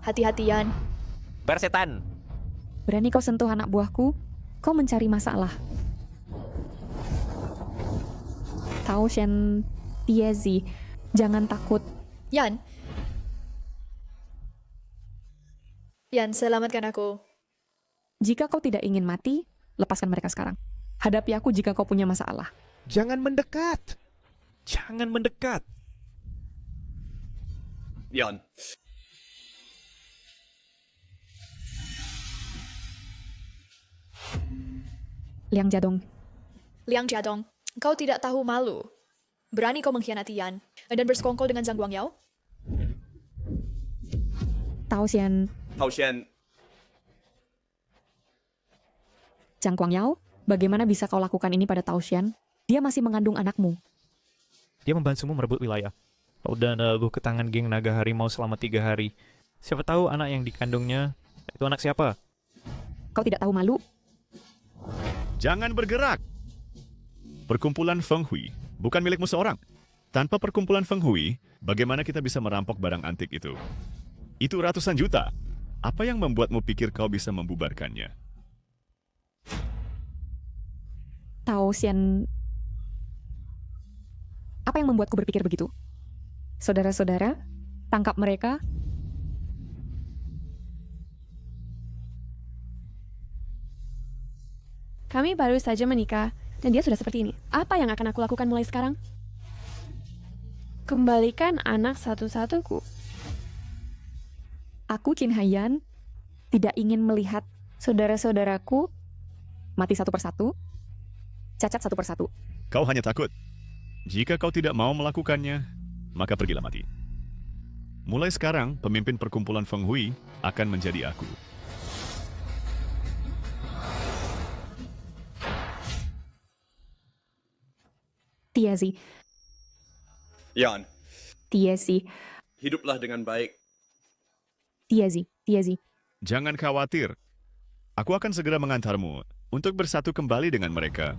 Hati-hatian. Persetan. Berani kau sentuh anak buahku? Kau mencari masalah. Tao Shen Tiezi, jangan takut. Yan. Yan, selamatkan aku. Jika kau tidak ingin mati, lepaskan mereka sekarang. Hadapi aku jika kau punya masalah. Jangan mendekat. Jangan mendekat. Yan. Liang Jadong, Liang Jiadong, kau tidak tahu malu. Berani kau mengkhianati Yan dan bersekongkol dengan Zhang Guangyao? Tao Shen, Tao Shen, Zhang Guangyao, bagaimana bisa kau lakukan ini pada Tao Shen? Dia masih mengandung anakmu. Dia membantumu merebut wilayah. Kau udah nabuh ke tangan geng naga harimau selama 3 hari. Siapa tahu anak yang dikandungnya itu anak siapa? Kau tidak tahu malu? Jangan bergerak. Perkumpulan Feng Hui bukan milikmu seorang. Tanpa perkumpulan Feng Hui, bagaimana kita bisa merampok barang antik itu? Itu ratusan juta. Apa yang membuatmu pikir kau bisa membubarkannya? Tao Shen, apa yang membuatku berpikir begitu? Saudara-saudara, tangkap mereka. Kami baru saja menikah, dan dia sudah seperti ini. Apa yang akan aku lakukan mulai sekarang? Kembalikan anak satu-satuku. Aku Qin Haiyan tidak ingin melihat saudara-saudaraku mati satu persatu, cacat satu persatu. Kau hanya takut. Jika kau tidak mau melakukannya, maka pergilah mati. Mulai sekarang, pemimpin perkumpulan Feng Hui akan menjadi aku. Tiezi, Yan, Tiezi, hiduplah dengan baik. Tiezi. Jangan khawatir. Aku akan segera mengantarmu untuk bersatu kembali dengan mereka.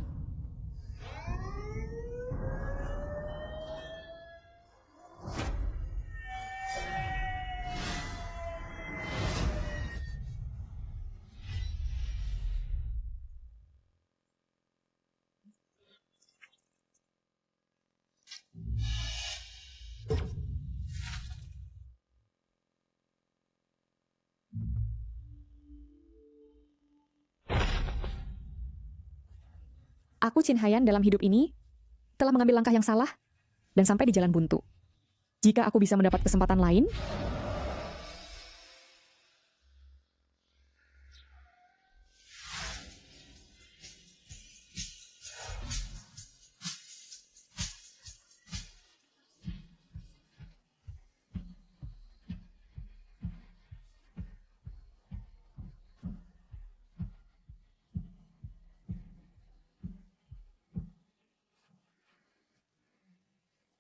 Aku Qin Haiyan dalam hidup ini telah mengambil langkah yang salah dan sampai di jalan buntu. Jika aku bisa mendapat kesempatan lain,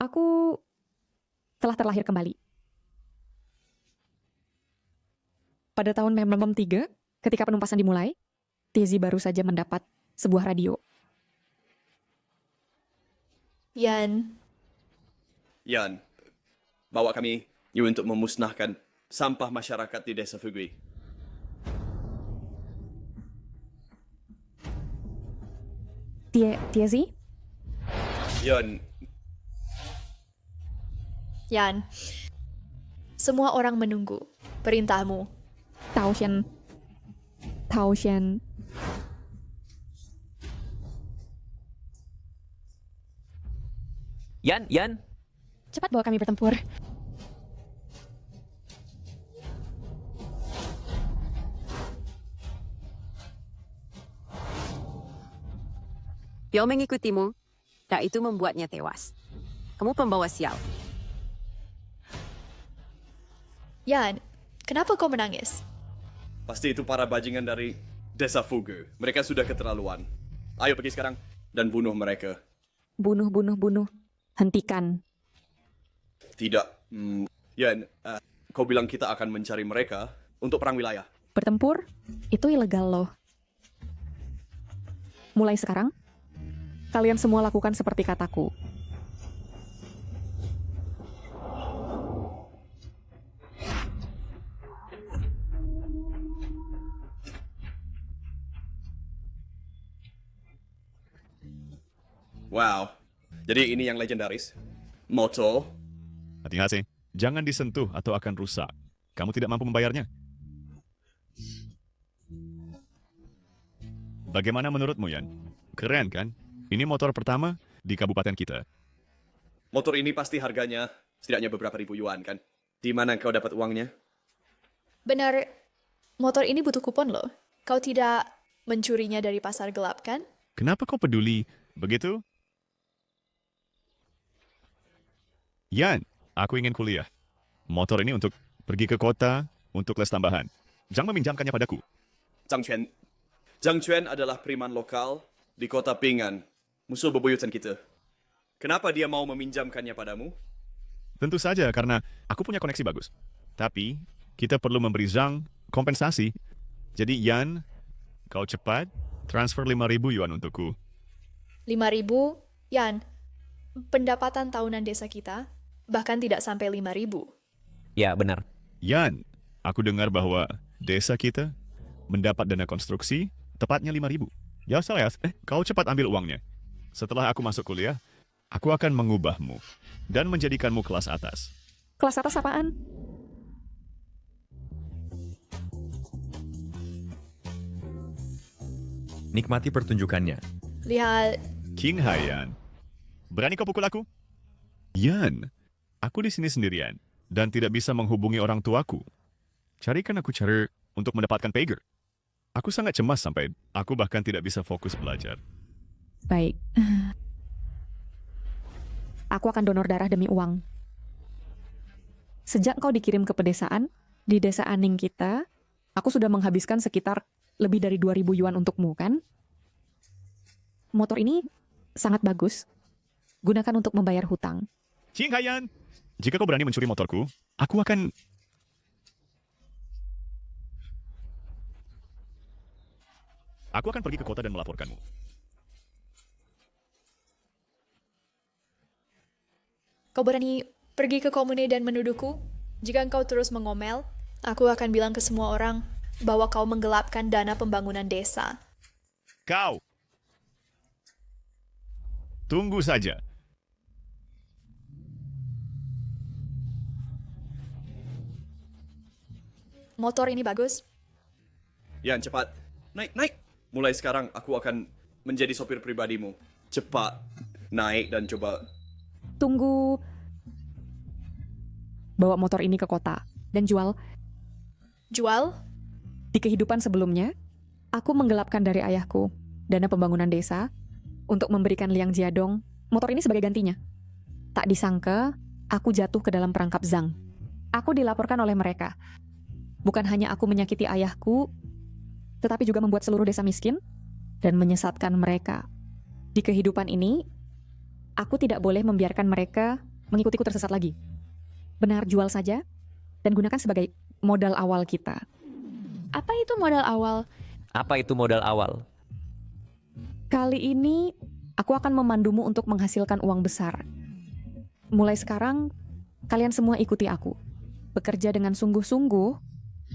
aku telah terlahir kembali. Pada tahun 1963, ketika penumpasan dimulai, Tiezi baru saja mendapat sebuah radio. Yan, Yan, bawa kami untuk memusnahkan sampah masyarakat di desa Fugui. Tiezi, Yan. Semua orang menunggu perintahmu. Tao Shen. Yan. Cepat bawa kami bertempur. Piao mengikutimu, dan itu membuatnya tewas. Kamu pembawa sial. Yan, kenapa kau menangis? Pasti itu para bajingan dari desa Fugu. Mereka sudah keterlaluan. Ayo pergi sekarang dan bunuh mereka. Bunuh. Hentikan. Tidak. Yan, kau bilang kita akan mencari mereka untuk perang wilayah. Bertempur, itu ilegal loh. Mulai sekarang, kalian semua lakukan seperti kataku. Wow. Jadi ini yang legendaris. Motor. Hati-hati, jangan disentuh atau akan rusak. Kamu tidak mampu membayarnya. Bagaimana menurutmu, Yan? Keren kan? Ini motor pertama di kabupaten kita. Motor ini pasti harganya setidaknya beberapa ribu yuan, kan? Di mana kau dapat uangnya? Benar, motor ini butuh kupon loh. Kau tidak mencurinya dari pasar gelap, kan? Kenapa kau peduli begitu? Yan, aku ingin kuliah. Motor ini untuk pergi ke kota, untuk les tambahan. Jangan meminjamkannya padaku. Zhang Quan. Zhang Quan adalah preman lokal di kota Ping'an, musuh bebuyutan kita. Kenapa dia mau meminjamkannya padamu? Tentu saja karena aku punya koneksi bagus. Tapi kita perlu memberi Zhang kompensasi. Jadi Yan, kau cepat transfer 5.000 yuan untukku. 5.000, Yan. Pendapatan tahunan desa kita bahkan tidak sampai 5.000. Ya, benar. Yan, aku dengar bahwa desa kita mendapat dana konstruksi tepatnya 5.000. Ya salah ya, kau cepat ambil uangnya. Setelah aku masuk kuliah, aku akan mengubahmu dan menjadikanmu kelas atas. Kelas atas apaan? Nikmati pertunjukannya. Lihat, King Haiyan, berani kau pukul aku? Yan, aku di sini sendirian dan tidak bisa menghubungi orang tuaku. Carikan aku cara untuk mendapatkan pager. Aku sangat cemas sampai aku bahkan tidak bisa fokus belajar. Baik. Aku akan donor darah demi uang. Sejak kau dikirim ke pedesaan, di desa Aning kita, aku sudah menghabiskan sekitar lebih dari 2.000 yuan untukmu, kan? Motor ini sangat bagus. Gunakan untuk membayar hutang. King Haiyan, jika kau berani mencuri motorku, aku akan... Aku akan pergi ke kota dan melaporkanmu. kau berani pergi ke komune dan menuduhku? Jika engkau terus mengomel, aku akan bilang ke semua orang bahwa kau menggelapkan dana pembangunan desa. Kau! Tunggu saja. Motor ini bagus. Yan, cepat. Naik, naik. Mulai sekarang aku akan menjadi sopir pribadimu. Cepat. Naik dan coba. Tunggu. Bawa motor ini ke kota dan jual. Jual? Di kehidupan sebelumnya, aku menggelapkan dari ayahku dana pembangunan desa untuk memberikan Liang Jiadong motor ini sebagai gantinya. Tak disangka, aku jatuh ke dalam perangkap Zhang. Aku dilaporkan oleh mereka. Bukan hanya aku menyakiti ayahku, tetapi juga membuat seluruh desa miskin dan menyesatkan mereka. Di kehidupan ini, aku tidak boleh membiarkan mereka mengikutiku tersesat lagi. Benar, jual saja dan gunakan sebagai modal awal kita. Apa itu modal awal? Apa itu modal awal? Kali ini, aku akan memandumu untuk menghasilkan uang besar. Mulai sekarang, kalian semua ikuti aku. Bekerja dengan sungguh-sungguh,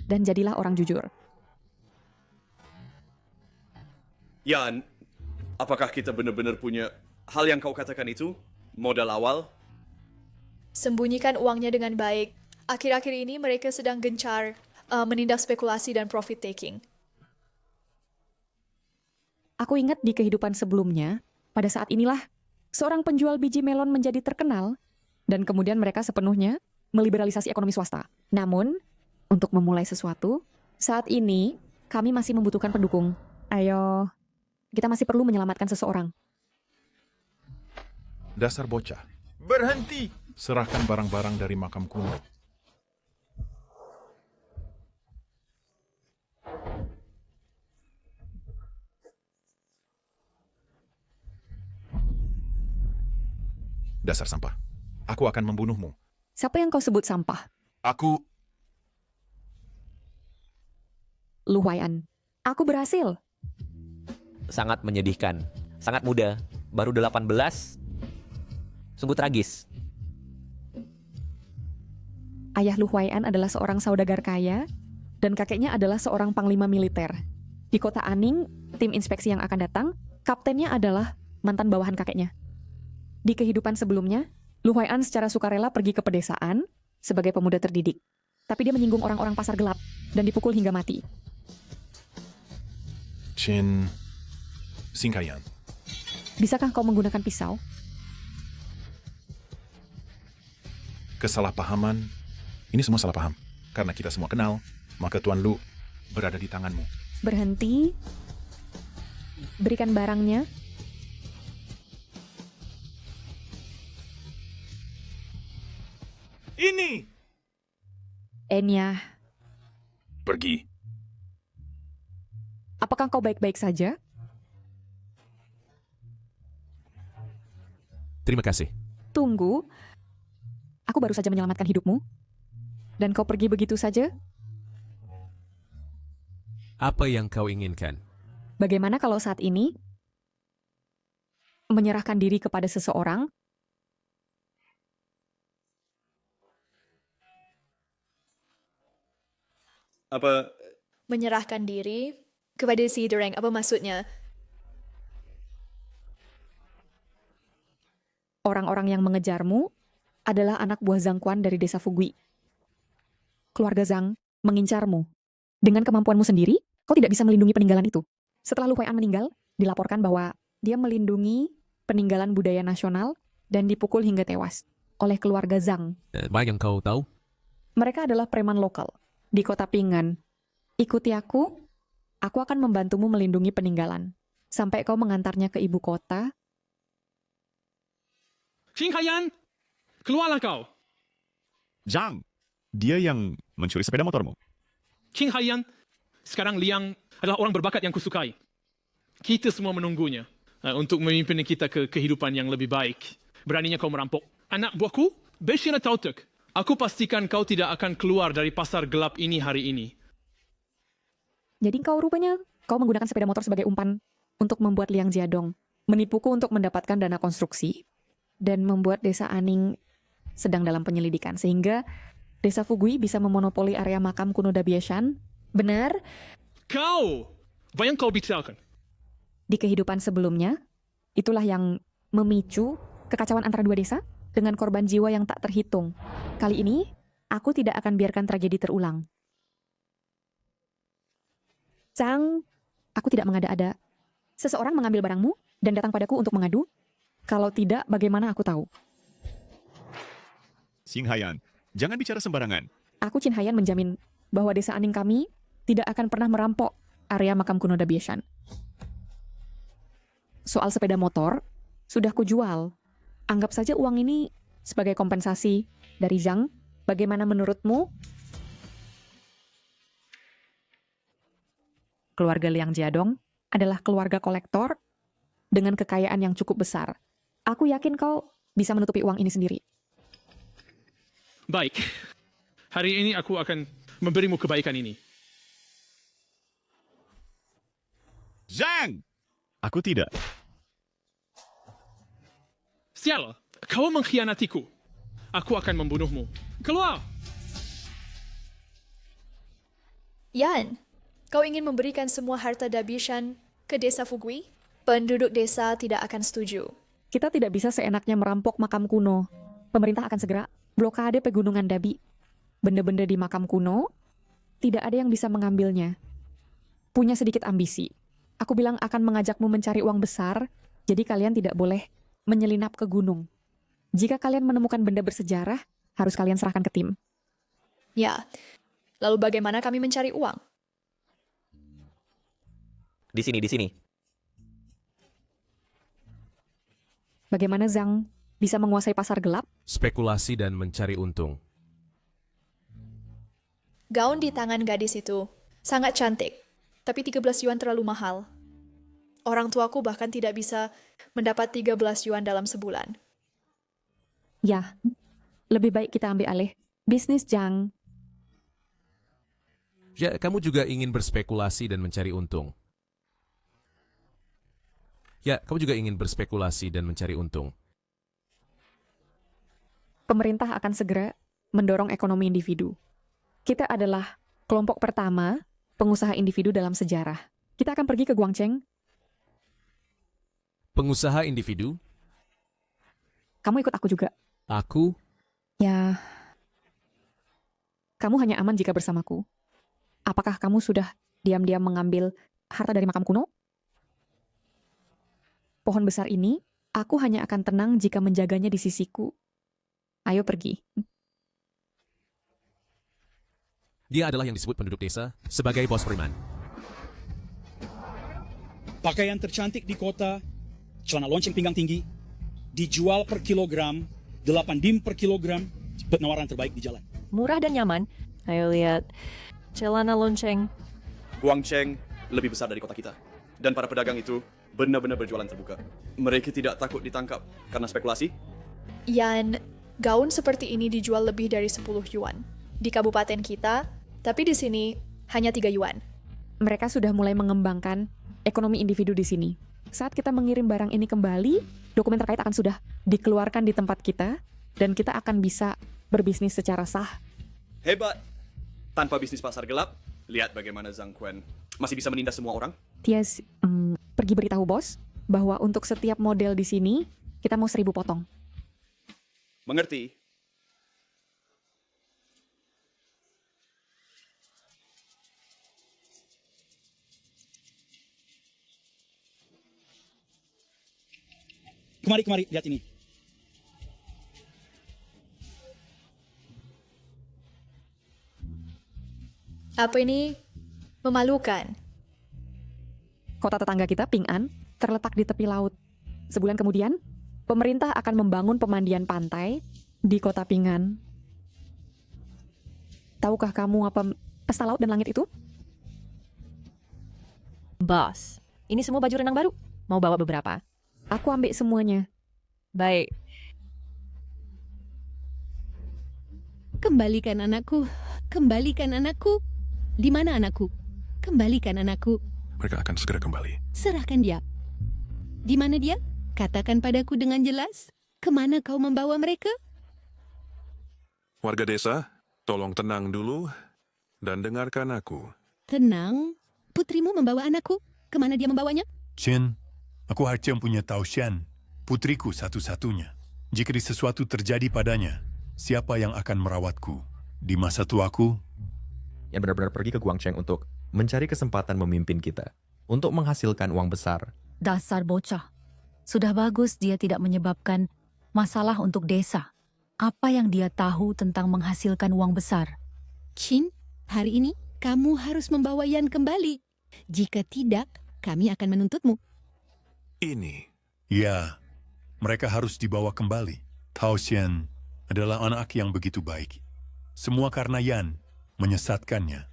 dan jadilah orang jujur. Yan, apakah kita benar-benar punya hal yang kau katakan itu? Modal awal? Sembunyikan uangnya dengan baik. Akhir-akhir ini mereka sedang gencar menindak spekulasi dan profit taking. Aku ingat di kehidupan sebelumnya, pada saat inilah, seorang penjual biji melon menjadi terkenal, dan kemudian mereka sepenuhnya meliberalisasi ekonomi swasta. Namun, untuk memulai sesuatu, saat ini kami masih membutuhkan pendukung. Ayo, kita masih perlu menyelamatkan seseorang. Dasar bocah. Berhenti! Serahkan barang-barang dari makam kuno. Dasar sampah. Aku akan membunuhmu. Siapa yang kau sebut sampah? Aku... Lu Huai'an. Aku berhasil. Sangat menyedihkan. Sangat muda. Baru 18. Sungguh tragis. Ayah Lu Huai'an adalah seorang saudagar kaya, dan kakeknya adalah seorang panglima militer. Di kota Aning, tim inspeksi yang akan datang, kaptennya adalah mantan bawahan kakeknya. Di kehidupan sebelumnya, Lu Huai'an secara sukarela pergi ke pedesaan sebagai pemuda terdidik. Tapi dia menyinggung orang-orang pasar gelap dan dipukul hingga mati. Chen Xingkaiyan. Bisakah kau menggunakan pisau? Kesalahpahaman, ini semua salah paham. Karena kita semua kenal, maka Tuan Lu berada di tanganmu. Berhenti. Berikan barangnya. Ini! Enya, Pergi. apakah kau baik-baik saja? Terima kasih. Tunggu. Aku baru saja menyelamatkan hidupmu. Dan kau pergi begitu saja? Apa yang kau inginkan? Bagaimana kalau saat ini menyerahkan diri kepada seseorang Apa Menyerahkan diri kepada si Dereng, apa maksudnya? orang-orang yang mengejarmu adalah anak buah Zhang Quan dari desa Fugui. Keluarga Zhang mengincarmu. Dengan kemampuanmu sendiri, kau tidak bisa melindungi peninggalan itu. Setelah Lu Huai'an meninggal, dilaporkan bahwa dia melindungi peninggalan budaya nasional dan dipukul hingga tewas oleh keluarga Zhang. Apa yang kau tahu? Mereka adalah preman lokal di kota Pinggan. Ikuti aku akan membantumu melindungi peninggalan. Sampai kau mengantarnya ke ibu kota. Xingkaiyan, keluarlah kau. Zhang, dia yang mencuri sepeda motormu. Xingkaiyan, sekarang Liang adalah orang berbakat yang kusukai. Kita semua menunggunya untuk memimpin kita ke kehidupan yang lebih baik. Beraninya kau merampok anak buahku? Beshina Tautek. Aku pastikan kau tidak akan keluar dari pasar gelap ini hari ini. Jadi kau menggunakan sepeda motor sebagai umpan untuk membuat Liang Jiadong menipuku untuk mendapatkan dana konstruksi dan membuat desa Aning sedang dalam penyelidikan sehingga desa Fugui bisa memonopoli area makam kuno Dabieshan. Benar? Kau! Apa yang kau bicarakan? Di kehidupan sebelumnya, itulah yang memicu kekacauan antara dua desa dengan korban jiwa yang tak terhitung. Kali ini, aku tidak akan biarkan tragedi terulang. Zhang, aku tidak mengada-ada. Seseorang mengambil barangmu dan datang padaku untuk mengadu. Kalau tidak, bagaimana aku tahu? Xingkaiyan, jangan bicara sembarangan. Aku Qin Haiyan menjamin bahwa desa Aning kami tidak akan pernah merampok area makam kuno Dabieshan. Soal sepeda motor, sudah kujual. Anggap saja uang ini sebagai kompensasi dari Zhang. Bagaimana menurutmu? Keluarga Liang Jiadong adalah keluarga kolektor dengan kekayaan yang cukup besar. Aku yakin kau bisa menutupi uang ini sendiri. Baik. Hari ini aku akan memberimu kebaikan ini. Zhang! Aku tidak. Sial, kau mengkhianatiku. Aku akan membunuhmu. Keluar! Yan, kau ingin memberikan semua harta Dabieshan ke desa Fugui? Penduduk desa tidak akan setuju. Kita tidak bisa seenaknya merampok makam kuno. Pemerintah akan segera blokade pegunungan Dabi. Benda-benda di makam kuno, tidak ada yang bisa mengambilnya. Punya sedikit ambisi. Aku bilang akan mengajakmu mencari uang besar, jadi kalian tidak boleh menyelinap ke gunung. Jika kalian menemukan benda bersejarah, harus kalian serahkan ke tim. Ya, lalu bagaimana kami mencari uang? Di sini. Bagaimana Zhang bisa menguasai pasar gelap? Spekulasi dan mencari untung. Gaun di tangan gadis itu sangat cantik, tapi 13 yuan terlalu mahal. Orang tuaku bahkan tidak bisa mendapat 13 yuan dalam sebulan. Ya, lebih baik kita ambil alih bisnis Zhang. Ya, kamu juga ingin berspekulasi dan mencari untung. Pemerintah akan segera mendorong ekonomi individu. Kita adalah kelompok pertama pengusaha individu dalam sejarah. Kita akan pergi ke Guangcheng. Pengusaha individu? Kamu ikut aku juga. Aku? Ya, kamu hanya aman jika bersamaku. Apakah kamu sudah diam-diam mengambil harta dari makam kuno? Pohon besar ini, aku hanya akan tenang jika menjaganya di sisiku. Ayo pergi. Dia adalah yang disebut penduduk desa sebagai bos preman. Pakaian tercantik di kota, celana lonceng pinggang tinggi, dijual per kilogram, 8 dim per kilogram, penawaran terbaik di jalan. Murah dan nyaman. Ayo lihat, celana lonceng. Guangcheng lebih besar dari kota kita. Dan para pedagang itu benar-benar berjualan terbuka. Mereka tidak takut ditangkap karena spekulasi. Yan, gaun seperti ini dijual lebih dari 10 yuan. Di kabupaten kita, tapi di sini hanya 3 yuan. Mereka sudah mulai mengembangkan ekonomi individu di sini. Saat kita mengirim barang ini kembali, dokumen terkait akan sudah dikeluarkan di tempat kita, dan kita akan bisa berbisnis secara sah. Hebat! Tanpa bisnis pasar gelap, lihat bagaimana Zhang Quan masih bisa menindas semua orang. Tias, pergi beritahu bos bahwa untuk setiap model di sini, kita mau 1000 potong. Mengerti? Kemari, lihat ini. Apa ini? Memalukan. Kota tetangga kita, Ping An, terletak di tepi laut. Sebulan kemudian, pemerintah akan membangun pemandian pantai di kota Ping An. Tahukah kamu apa pesta laut dan langit itu? Bos, ini semua baju renang baru. Mau bawa beberapa? Aku ambil semuanya. Baik. Kembalikan anakku. Kembalikan anakku. Di mana anakku? Kembalikan anakku. Mereka akan segera kembali. Serahkan dia. Di mana dia? Katakan padaku dengan jelas. Kemana kau membawa mereka? Warga desa, tolong tenang dulu dan dengarkan aku. Tenang. Putrimu membawa anakku. Kemana dia membawanya? Chen, aku hanya punya Taoxian, putriku satu-satunya. Jika sesuatu terjadi padanya, siapa yang akan merawatku? Di masa tuaku, Yang benar-benar pergi ke Guangcheng untuk mencari kesempatan memimpin kita, untuk menghasilkan uang besar. Dasar bocah. Sudah bagus dia tidak menyebabkan masalah untuk desa. Apa yang dia tahu tentang menghasilkan uang besar? Qin, hari ini kamu harus membawa Yan kembali. Jika tidak, kami akan menuntutmu. Ini. ya, mereka harus dibawa kembali. Taoxian adalah anak yang begitu baik. Semua karena Yan menyesatkannya.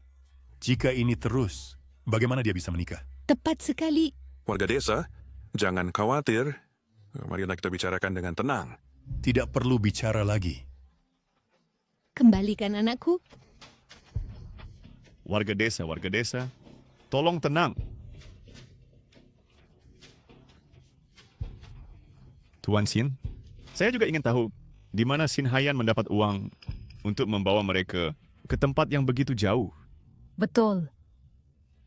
Jika ini terus, bagaimana dia bisa menikah? Tepat sekali. Warga desa, jangan khawatir. Mari kita bicarakan dengan tenang. Tidak perlu bicara lagi. Kembalikan anakku. Warga desa, tolong tenang. Tuan Xin, saya juga ingin tahu di mana Xin Haiyan mendapat uang untuk membawa mereka ke tempat yang begitu jauh. Betul.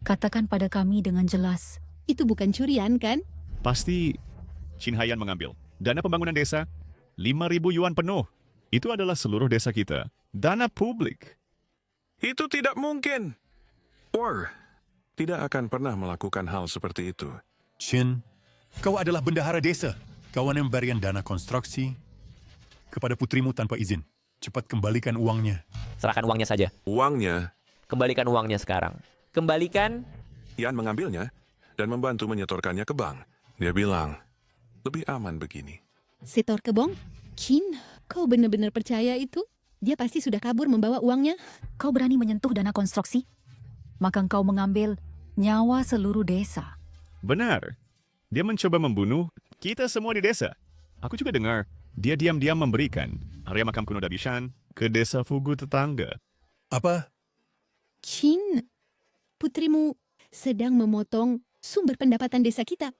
Katakan pada kami dengan jelas. Itu bukan curian, kan? Pasti Xin Haiyan mengambil dana pembangunan desa 5.000 yuan penuh. Itu adalah seluruh desa kita. Dana publik. Itu tidak mungkin. War tidak akan pernah melakukan hal seperti itu. Chin, kau adalah bendahara desa. Kawan yang memberikan dana konstruksi kepada putrimu tanpa izin. Cepat kembalikan uangnya. Serahkan uangnya saja. Uangnya? Kembalikan uangnya sekarang. Kembalikan. Yan mengambilnya dan membantu menyetorkannya ke bank. Dia bilang, lebih aman begini. Setor ke bank? Qin, kau benar-benar percaya itu? Dia pasti sudah kabur membawa uangnya. Kau berani menyentuh dana konstruksi? Maka engkau mengambil nyawa seluruh desa. Benar. Dia mencoba membunuh kita semua di desa. Aku juga dengar dia diam-diam memberikan area makam kuno Dabishan ke desa Fugu tetangga. Apa? Qin, putrimu sedang memotong sumber pendapatan desa kita.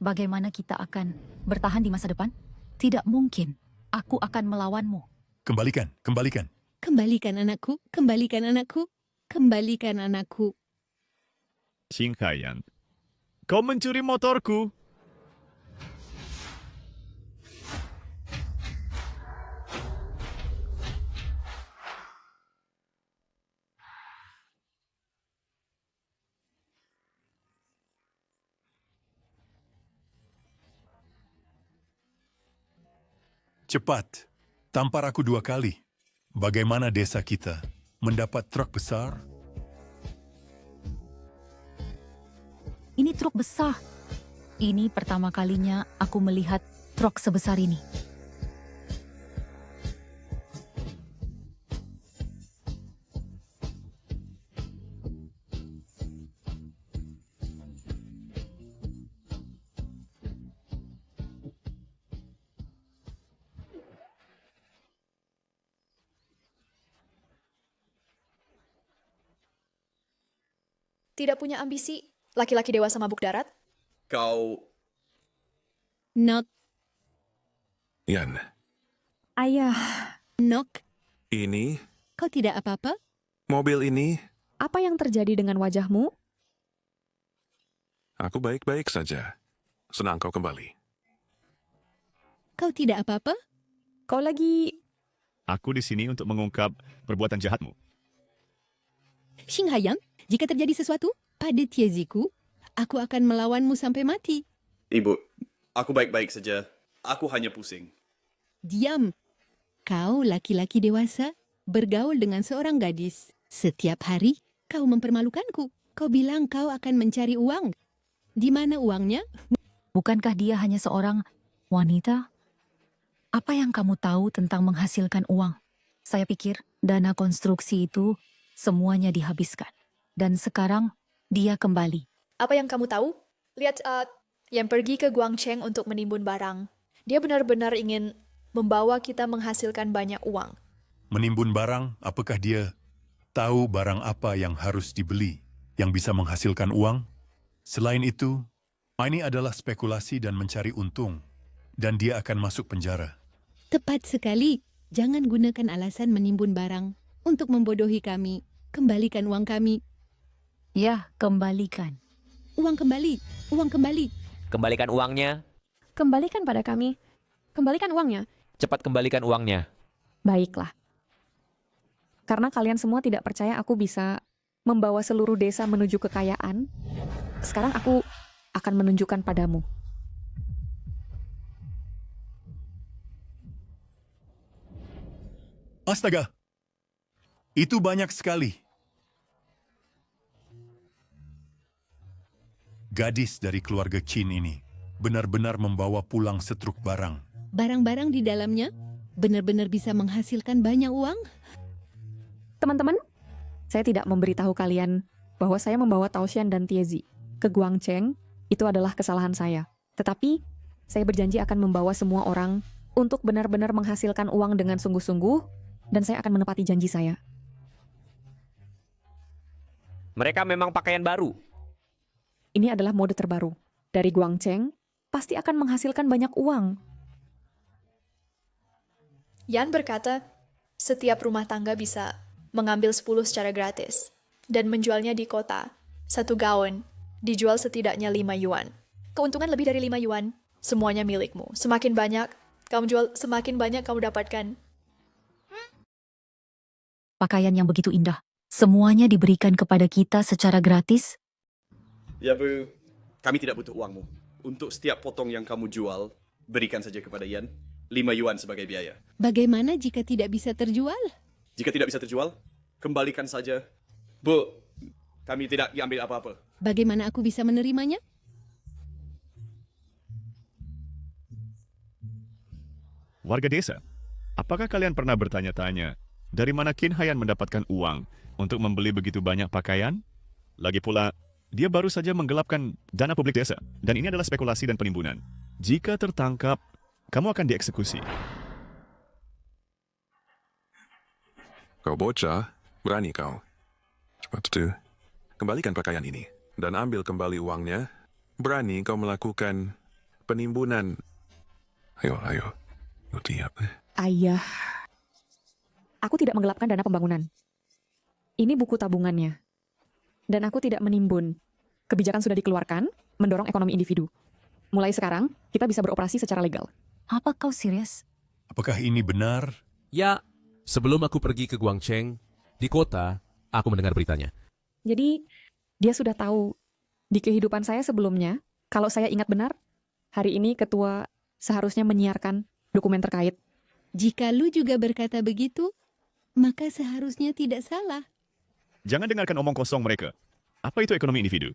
Bagaimana kita akan bertahan di masa depan? Tidak mungkin. Aku akan melawanmu. Kembalikan. Kembalikan anakku, kembalikan anakku, kembalikan anakku. Xin Haiyan, kau mencuri motorku. Cepat, tampar aku 2 kali. Bagaimana desa kita mendapat truk besar? Ini truk besar. Ini pertama kalinya aku melihat truk sebesar ini. Tidak punya ambisi, laki-laki dewasa mabuk darat? Kau... Nok. Yan, Ayah. Nok, ini, kau tidak apa-apa? mobil ini, Apa yang terjadi dengan wajahmu? aku baik-baik saja. Senang kau kembali. Kau tidak apa-apa? Kau lagi... Aku di sini untuk mengungkap perbuatan jahatmu. Xing Hayang, jika terjadi sesuatu pada Tieziku, aku akan melawanmu sampai mati. Ibu, aku baik-baik saja. Aku hanya pusing. Diam. Kau laki-laki dewasa bergaul dengan seorang gadis. Setiap hari kau mempermalukanku. Kau bilang kau akan mencari uang. Di mana uangnya? Bukankah dia hanya seorang wanita? Apa yang kamu tahu tentang menghasilkan uang? Saya pikir dana konstruksi itu semuanya dihabiskan. Dan sekarang dia kembali. Apa yang kamu tahu? Lihat yang pergi ke Guangcheng untuk menimbun barang. Dia benar-benar ingin membawa kita menghasilkan banyak uang. Menimbun barang, apakah dia tahu barang apa yang harus dibeli yang bisa menghasilkan uang? Selain itu, ini adalah spekulasi dan mencari untung, dan dia akan masuk penjara. Tepat sekali. Jangan gunakan alasan menimbun barang untuk membodohi kami. Kembalikan uang kami. Ya, kembalikan. Uang kembali. Uang kembali. Kembalikan uangnya. Kembalikan pada kami. Kembalikan uangnya. Cepat kembalikan uangnya. Baiklah. Karena kalian semua tidak percaya aku bisa membawa seluruh desa menuju kekayaan, sekarang aku akan menunjukkan padamu. Astaga! Itu banyak sekali. Gadis dari keluarga Qin ini benar-benar membawa pulang setruk barang. Barang-barang di dalamnya benar-benar bisa menghasilkan banyak uang. Teman-teman, saya tidak memberitahu kalian bahwa saya membawa Taoxian dan Tiezi ke Guangcheng. Itu adalah kesalahan saya. Tetapi, saya berjanji akan membawa semua orang untuk benar-benar menghasilkan uang dengan sungguh-sungguh, dan saya akan menepati janji saya. Mereka memang pakaian baru. Ini adalah mode terbaru. Dari Guangcheng, pasti akan menghasilkan banyak uang. Yan berkata, setiap rumah tangga bisa mengambil 10 secara gratis dan menjualnya di kota. 1 gaun dijual setidaknya 5 yuan. Keuntungan lebih dari 5 yuan, semuanya milikmu. Semakin banyak kamu jual, semakin banyak kamu dapatkan. Pakaian yang begitu indah. Semuanya diberikan kepada kita secara gratis. Ya Bu, kami tidak butuh uangmu. Untuk setiap potong yang kamu jual, berikan saja kepada Yan 5 yuan sebagai biaya. Bagaimana jika tidak bisa terjual? Jika tidak bisa terjual, kembalikan saja. Bu, kami tidak diambil apa-apa. Bagaimana aku bisa menerimanya? Warga desa, apakah kalian pernah bertanya-tanya dari mana Qin Hayan mendapatkan uang untuk membeli begitu banyak pakaian? Lagi pula, dia baru saja menggelapkan dana publik desa, dan ini adalah spekulasi dan penimbunan. Jika tertangkap, kamu akan dieksekusi. Kau bocah, berani kau. Cepat itu, kembalikan pakaian ini dan ambil kembali uangnya. Berani kau melakukan penimbunan. Ayo. Tiap. Ayah, aku tidak menggelapkan dana pembangunan. Ini buku tabungannya. Dan aku tidak menimbun. Kebijakan sudah dikeluarkan, mendorong ekonomi individu. Mulai sekarang, kita bisa beroperasi secara legal. Apa kau serius? Apakah ini benar? Ya, sebelum aku pergi ke Guangcheng, di kota, aku mendengar beritanya. Jadi, dia sudah tahu di kehidupan saya sebelumnya, kalau saya ingat benar, hari ini ketua seharusnya menyiarkan dokumen terkait Jika lu juga berkata begitu, maka seharusnya tidak salah. Jangan dengarkan omong kosong mereka. Apa itu ekonomi individu?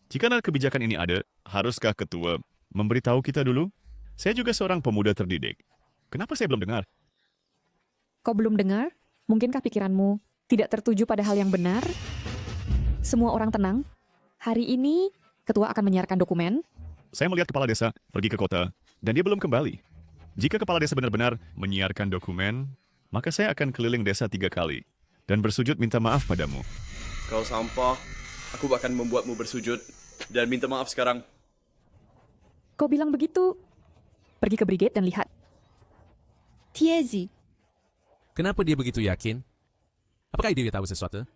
Jika kebijakan ini ada, haruskah ketua memberitahu kita dulu? Saya juga seorang pemuda terdidik. Kenapa saya belum dengar? Kau belum dengar? Mungkinkah pikiranmu tidak tertuju pada hal yang benar? Semua orang tenang. Hari ini, ketua akan menyiarkan dokumen. Saya melihat kepala desa pergi ke kota, dan dia belum kembali. Jika kepala desa benar-benar menyiarkan dokumen, maka saya akan keliling desa 3 kali dan bersujud minta maaf padamu. Kau sampah, aku akan membuatmu bersujud dan minta maaf sekarang. Kau bilang begitu. Pergi ke brigade dan lihat. Tiezi. Kenapa dia begitu yakin? Apakah dia tahu sesuatu?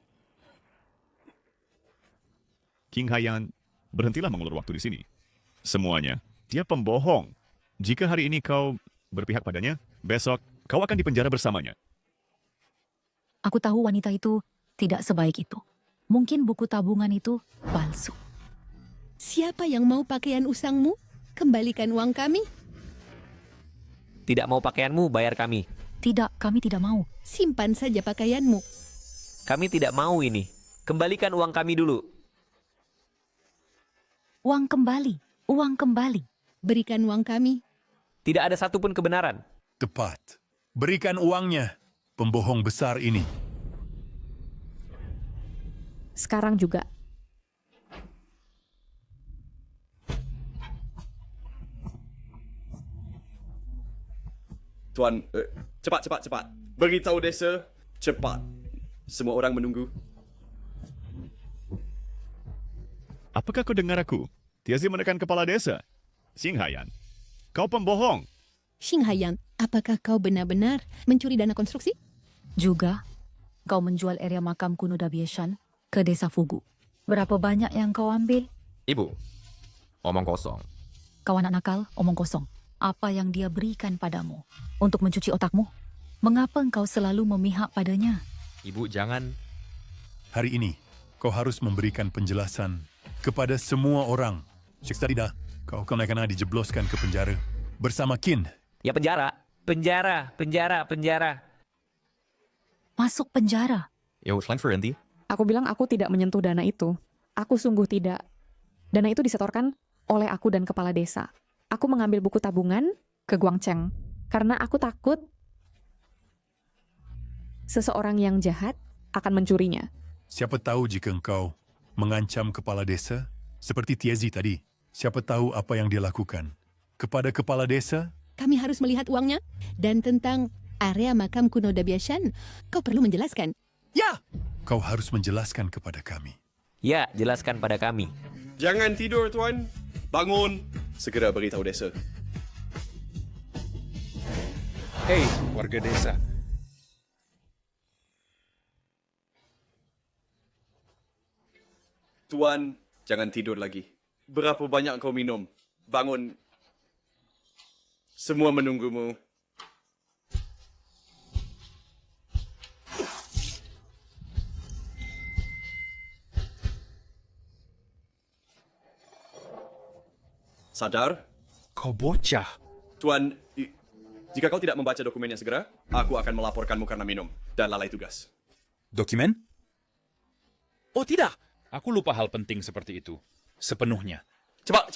King Haiyan, berhentilah mengulur waktu di sini. Semuanya, dia pembohong. Jika hari ini kau berpihak padanya, besok kau akan dipenjara bersamanya. Aku tahu wanita itu tidak sebaik itu. Mungkin buku tabungan itu palsu. Siapa yang mau pakaian usangmu? Kembalikan uang kami. Tidak mau pakaianmu, bayar kami. Tidak, kami tidak mau. Simpan saja pakaianmu. Kami tidak mau ini. Kembalikan uang kami dulu. Uang kembali, uang kembali. Berikan uang kami. Tidak ada satupun kebenaran. Tepat. Berikan uangnya, pembohong besar ini. Sekarang juga. Tuan, cepat. Beritahu desa, cepat. Semua orang menunggu. Apakah kau dengar aku? Tiazi menekan kepala desa. Xing Haiyan, kau pembohong. Xing Haiyan, apakah kau benar-benar mencuri dana konstruksi? Juga, kau menjual area makam kuno Dabieshan ke desa Fugu. Berapa banyak yang kau ambil? Ibu, omong kosong. Kau anak nakal, omong kosong. Apa yang dia berikan padamu untuk mencuci otakmu? Mengapa engkau selalu memihak padanya? Ibu, jangan. Hari ini, kau harus memberikan penjelasan kepada semua orang. Jika tidak, kau akan dijebloskan ke penjara bersama Qin. Ya penjara. Masuk penjara. Yo, selain berhenti. Aku bilang aku tidak menyentuh dana itu. Aku sungguh tidak. Dana itu disetorkan oleh aku dan kepala desa. Aku mengambil buku tabungan ke Guangcheng karena aku takut seseorang yang jahat akan mencurinya. Siapa tahu jika engkau mengancam kepala desa seperti Tiezi tadi. Siapa tahu apa yang dia lakukan kepada kepala desa? Kami harus melihat uangnya. Dan tentang area makam kuno Dabieshan, kau perlu menjelaskan. Ya! Kau harus menjelaskan kepada kami. Ya, jelaskan pada kami. Jangan tidur, Tuan. Bangun. Segera beritahu desa. Hei, warga desa. Tuan, jangan tidur lagi. Berapa banyak kau minum? Bangun. Semua menunggumu. Sadar? Kau bocah. Tuan, jika kau tidak membaca dokumennya segera, aku akan melaporkanmu karena minum dan lalai tugas. Dokumen? Oh tidak, aku lupa hal penting seperti itu. Sepenuhnya. Cepat.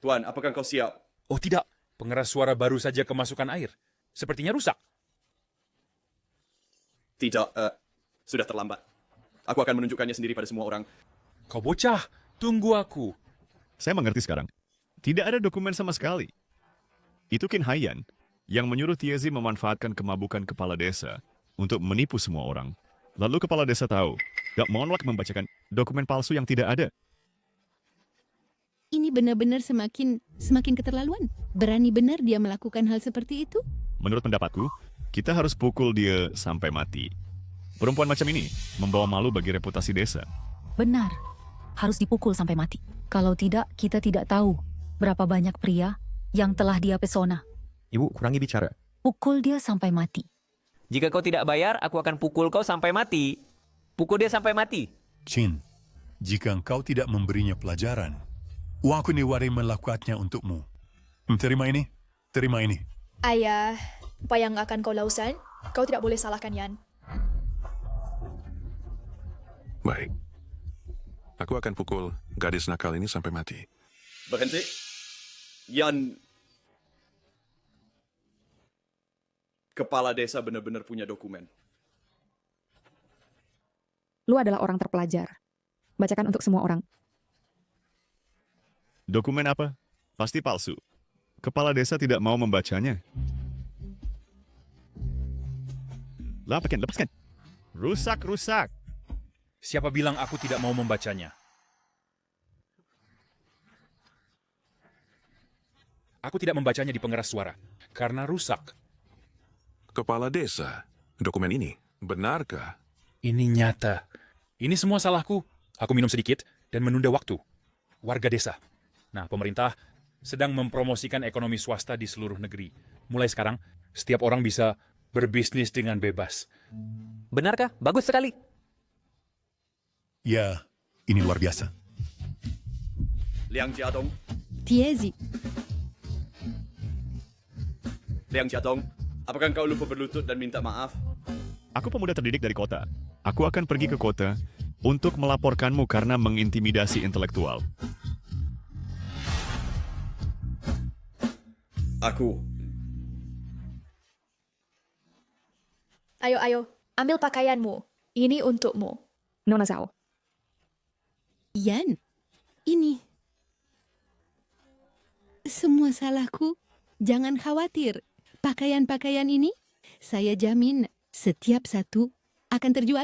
Tuan, apakah kau siap? Oh tidak, pengeras suara baru saja kemasukan air. Sepertinya rusak. Tidak, sudah terlambat. Aku akan menunjukkannya sendiri pada semua orang. Kau bocah, tunggu aku. Saya mengerti sekarang. Tidak ada dokumen sama sekali. Itu Qin Haiyan yang menyuruh Tiezi memanfaatkan kemabukan kepala desa untuk menipu semua orang. Lalu kepala desa tahu, gak monlak membacakan dokumen palsu yang tidak ada. Ini benar-benar semakin keterlaluan. Berani benar dia melakukan hal seperti itu? Menurut pendapatku, kita harus pukul dia sampai mati. Perempuan macam ini membawa malu bagi reputasi desa. Benar, harus dipukul sampai mati. Kalau tidak, kita tidak tahu berapa banyak pria yang telah dia pesona. Ibu, kurangi bicara. Pukul dia sampai mati. Jika kau tidak bayar, aku akan pukul kau sampai mati. Pukul dia sampai mati. Qin, jika engkau tidak memberinya pelajaran, Uangku Niwari melakukannya untukmu. Terima ini, terima ini. Ayah, apa yang akan kau lausan? Kau tidak boleh salahkan Yan. Baik. Aku akan pukul gadis nakal ini sampai mati. Berhenti. Yan, kepala desa benar-benar punya dokumen. Lu adalah orang terpelajar. Bacakan untuk semua orang. Dokumen apa? Pasti palsu. Kepala desa tidak mau membacanya. Lepaskan. Rusak. Siapa bilang aku tidak mau membacanya? Aku tidak membacanya di pengeras suara, karena rusak. Kepala desa, dokumen ini, benarkah? Ini nyata. Ini semua salahku. Aku minum sedikit dan menunda waktu. Warga desa. Nah, pemerintah sedang mempromosikan ekonomi swasta di seluruh negeri. Mulai sekarang, setiap orang bisa berbisnis dengan bebas. Benarkah? Bagus sekali. Ya, ini luar biasa. Liang Jiadong. Tiezi. Liang Jiadong, apakah kau lupa berlutut dan minta maaf? Aku pemuda terdidik dari kota. Aku akan pergi ke kota untuk melaporkanmu karena mengintimidasi intelektual. Aku. Ayo, ambil pakaianmu. Ini untukmu. Nona Zhao. Yan, ini. Semua salahku. Jangan khawatir. Pakaian-pakaian ini, saya jamin setiap satu akan terjual.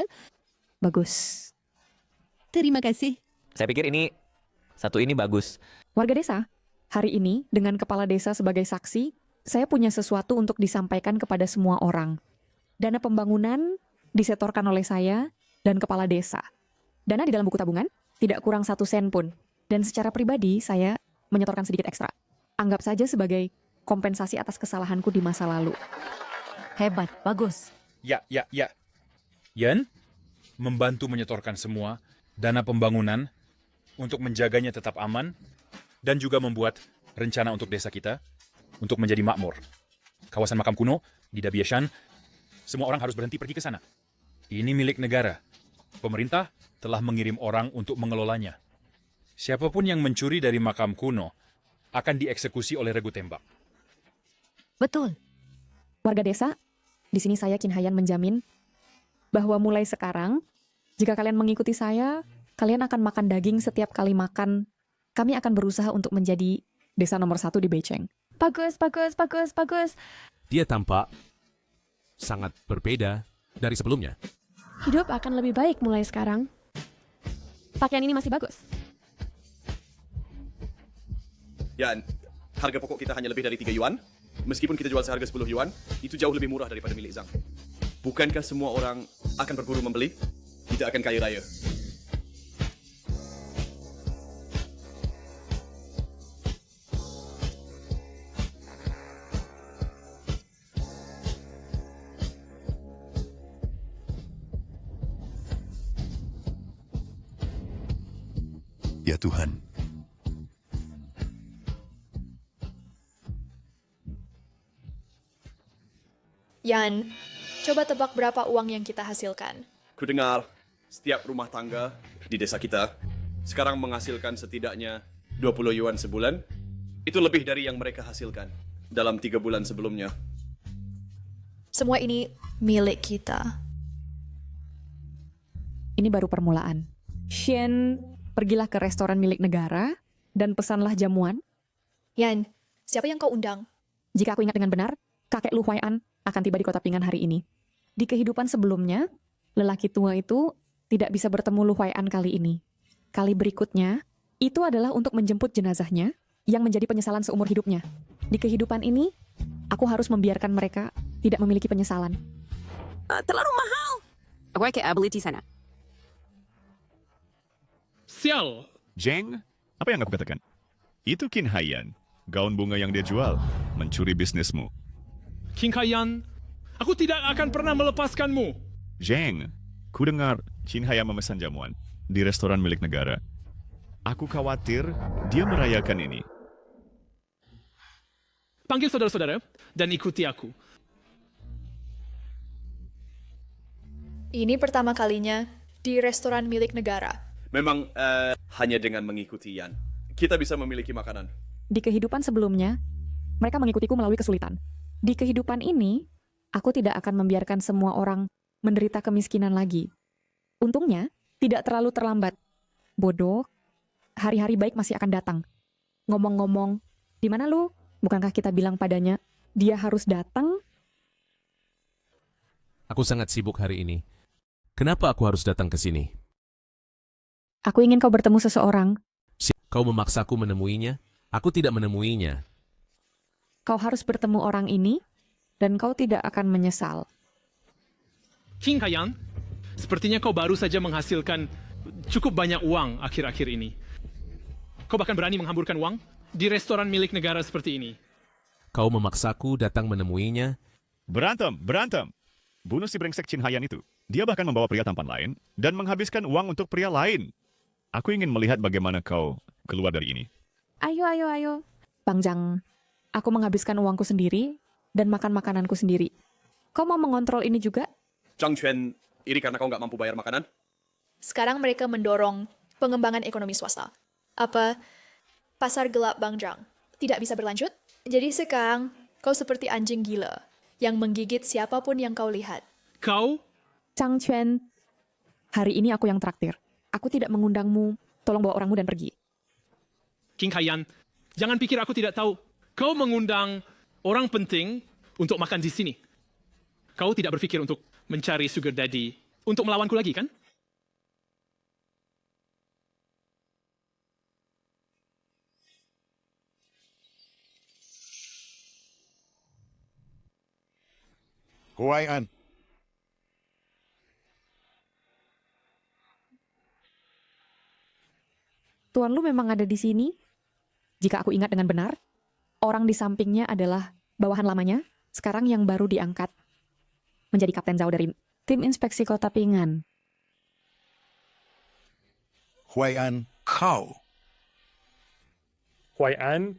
Bagus. Terima kasih. Saya pikir satu ini bagus. Warga desa, hari ini dengan kepala desa sebagai saksi, saya punya sesuatu untuk disampaikan kepada semua orang. Dana pembangunan disetorkan oleh saya dan kepala desa. Dana di dalam buku tabungan tidak kurang 1 sen pun. Dan secara pribadi saya menyetorkan sedikit ekstra. Anggap saja sebagai kompensasi atas kesalahanku di masa lalu. Hebat, bagus. Ya. Yan, membantu menyetorkan semua dana pembangunan untuk menjaganya tetap aman dan juga membuat rencana untuk desa kita untuk menjadi makmur. Kawasan makam kuno di Dabiashan, semua orang harus berhenti pergi ke sana. Ini milik negara. Pemerintah telah mengirim orang untuk mengelolanya. Siapapun yang mencuri dari makam kuno akan dieksekusi oleh regu tembak. Betul. Warga desa, di sini saya Qin Haiyan menjamin bahwa mulai sekarang, jika kalian mengikuti saya, kalian akan makan daging setiap kali makan. Kami akan berusaha untuk menjadi desa nomor 1 di Beijing. Bagus. Dia tampak sangat berbeda dari sebelumnya. Hidup akan lebih baik mulai sekarang. Pakaian ini masih bagus. Yan, harga pokok kita hanya lebih dari 3 yuan. Meskipun kita jual seharga 10 yuan, itu jauh lebih murah daripada milik Zhang. Bukankah semua orang akan berburu membeli? Kita akan kaya raya. Ya Tuhan. Yan, coba tebak berapa uang yang kita hasilkan. Kudengar, setiap rumah tangga di desa kita sekarang menghasilkan setidaknya 20 yuan sebulan. Itu lebih dari yang mereka hasilkan dalam 3 bulan sebelumnya. Semua ini milik kita. Ini baru permulaan. Shen, pergilah ke restoran milik negara dan pesanlah jamuan. Yan, siapa yang kau undang? Jika aku ingat dengan benar, kakek Lu Huai'an akan tiba di kota Pinggan hari ini. Di kehidupan sebelumnya, lelaki tua itu tidak bisa bertemu Lu Huai'an kali ini. Kali berikutnya, itu adalah untuk menjemput jenazahnya yang menjadi penyesalan seumur hidupnya. Di kehidupan ini, aku harus membiarkan mereka tidak memiliki penyesalan. Terlalu mahal. Aku kayak beli di sana. Sial. Zheng, apa yang aku katakan? Itu Qin Haiyan. Gaun bunga yang dia jual, mencuri bisnismu. Qin Haiyan, aku tidak akan pernah melepaskanmu. Zheng, ku dengar Qin Haiyan memesan jamuan di restoran milik negara. Aku khawatir dia merayakan ini. Panggil saudara-saudara dan ikuti aku. Ini pertama kalinya di restoran milik negara. Memang hanya dengan mengikuti Yan, kita bisa memiliki makanan. Di kehidupan sebelumnya, mereka mengikutiku melalui kesulitan. Di kehidupan ini, aku tidak akan membiarkan semua orang menderita kemiskinan lagi. Untungnya, tidak terlalu terlambat. Bodoh, hari-hari baik masih akan datang. Ngomong-ngomong, di mana lu? Bukankah kita bilang padanya, dia harus datang? Aku sangat sibuk hari ini. Kenapa aku harus datang ke sini? Aku ingin kau bertemu seseorang. Kau memaksaku menemuinya? Aku tidak menemuinya. Kau harus bertemu orang ini, dan kau tidak akan menyesal. King Hayan, sepertinya kau baru saja menghasilkan cukup banyak uang akhir-akhir ini. Kau bahkan berani menghamburkan uang di restoran milik negara seperti ini. Kau memaksaku datang menemuinya? Berantem. Bunuh si brengsek Chin Hayan itu. Dia bahkan membawa pria tampan lain dan menghabiskan uang untuk pria lain. Aku ingin melihat bagaimana kau keluar dari ini. Ayo. Bang Zhang, aku menghabiskan uangku sendiri dan makan makananku sendiri. Kau mau mengontrol ini juga? Zhang Quan, iri karena kau nggak mampu bayar makanan? Sekarang mereka mendorong pengembangan ekonomi swasta. Apa pasar gelap Bang Zhang tidak bisa berlanjut? Jadi sekarang kau seperti anjing gila yang menggigit siapapun yang kau lihat. Kau? Zhang Quan, hari ini aku yang traktir. Aku tidak mengundangmu. Tolong bawa orangmu dan pergi. King Hayan, jangan pikir aku tidak tahu. Kau mengundang orang penting untuk makan di sini. Kau tidak berpikir untuk mencari sugar daddy untuk melawanku lagi, kan? Huai An. Tuan Lu memang ada di sini? Jika aku ingat dengan benar, orang di sampingnya adalah bawahan lamanya, sekarang yang baru diangkat menjadi Kapten Zhao dari tim inspeksi kota Pingan. Huai An, kau. Huai An,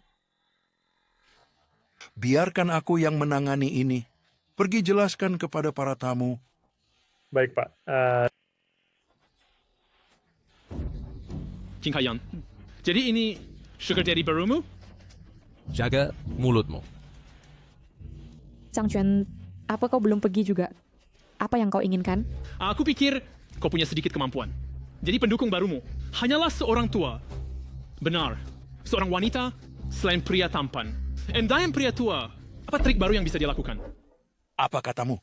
biarkan aku yang menangani ini. Pergi jelaskan kepada para tamu. Baik, Pak. King Hayan, jadi ini sugar daddy barumu? Jaga mulutmu. Zhang Quan, apa kau belum pergi juga? Apa yang kau inginkan? Aku pikir kau punya sedikit kemampuan. Jadi pendukung barumu hanyalah seorang tua. Benar, seorang wanita selain pria tampan. Endayam pria tua, apa trik baru yang bisa dilakukan? Apa katamu?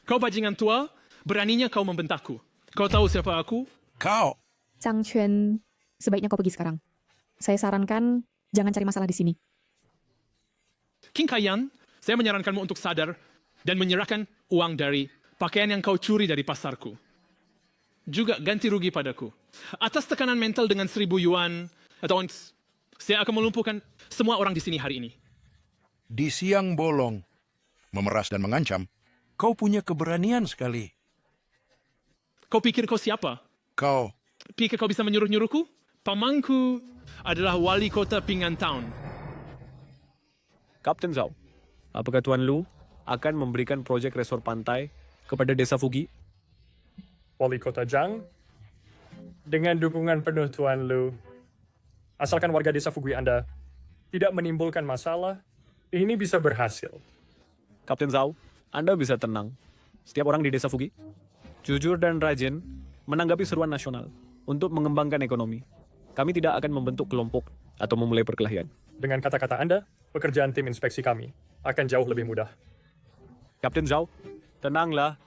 Kau bajingan tua, beraninya kau membentakku. Kau tahu siapa aku? Kau. Zhang Quan, sebaiknya kau pergi sekarang. Saya sarankan jangan cari masalah di sini. King Hayan, saya menyarankanmu untuk sadar dan menyerahkan uang dari pakaian yang kau curi dari pasarku. Juga ganti rugi padaku. Atas tekanan mental dengan 1.000 yuan, atau saya akan melumpuhkan semua orang di sini hari ini. Di siang bolong, memeras dan mengancam, kau punya keberanian sekali. Kau pikir kau siapa? Kau. Pikir kau bisa menyuruh-nyuruhku? Pamanku adalah wali kota Pingan Town. Kapten Zhao, apakah Tuan Lu akan memberikan proyek resor pantai kepada desa Fugi? Wali Kota Zhang, dengan dukungan penuh Tuan Lu, asalkan warga desa Fugui Anda tidak menimbulkan masalah, ini bisa berhasil. Kapten Zhao, Anda bisa tenang. Setiap orang di desa Fugi jujur dan rajin menanggapi seruan nasional untuk mengembangkan ekonomi. Kami tidak akan membentuk kelompok atau memulai perkelahian. Dengan kata-kata Anda, pekerjaan tim inspeksi kami akan jauh lebih mudah. Kapten Zhao, tenanglah.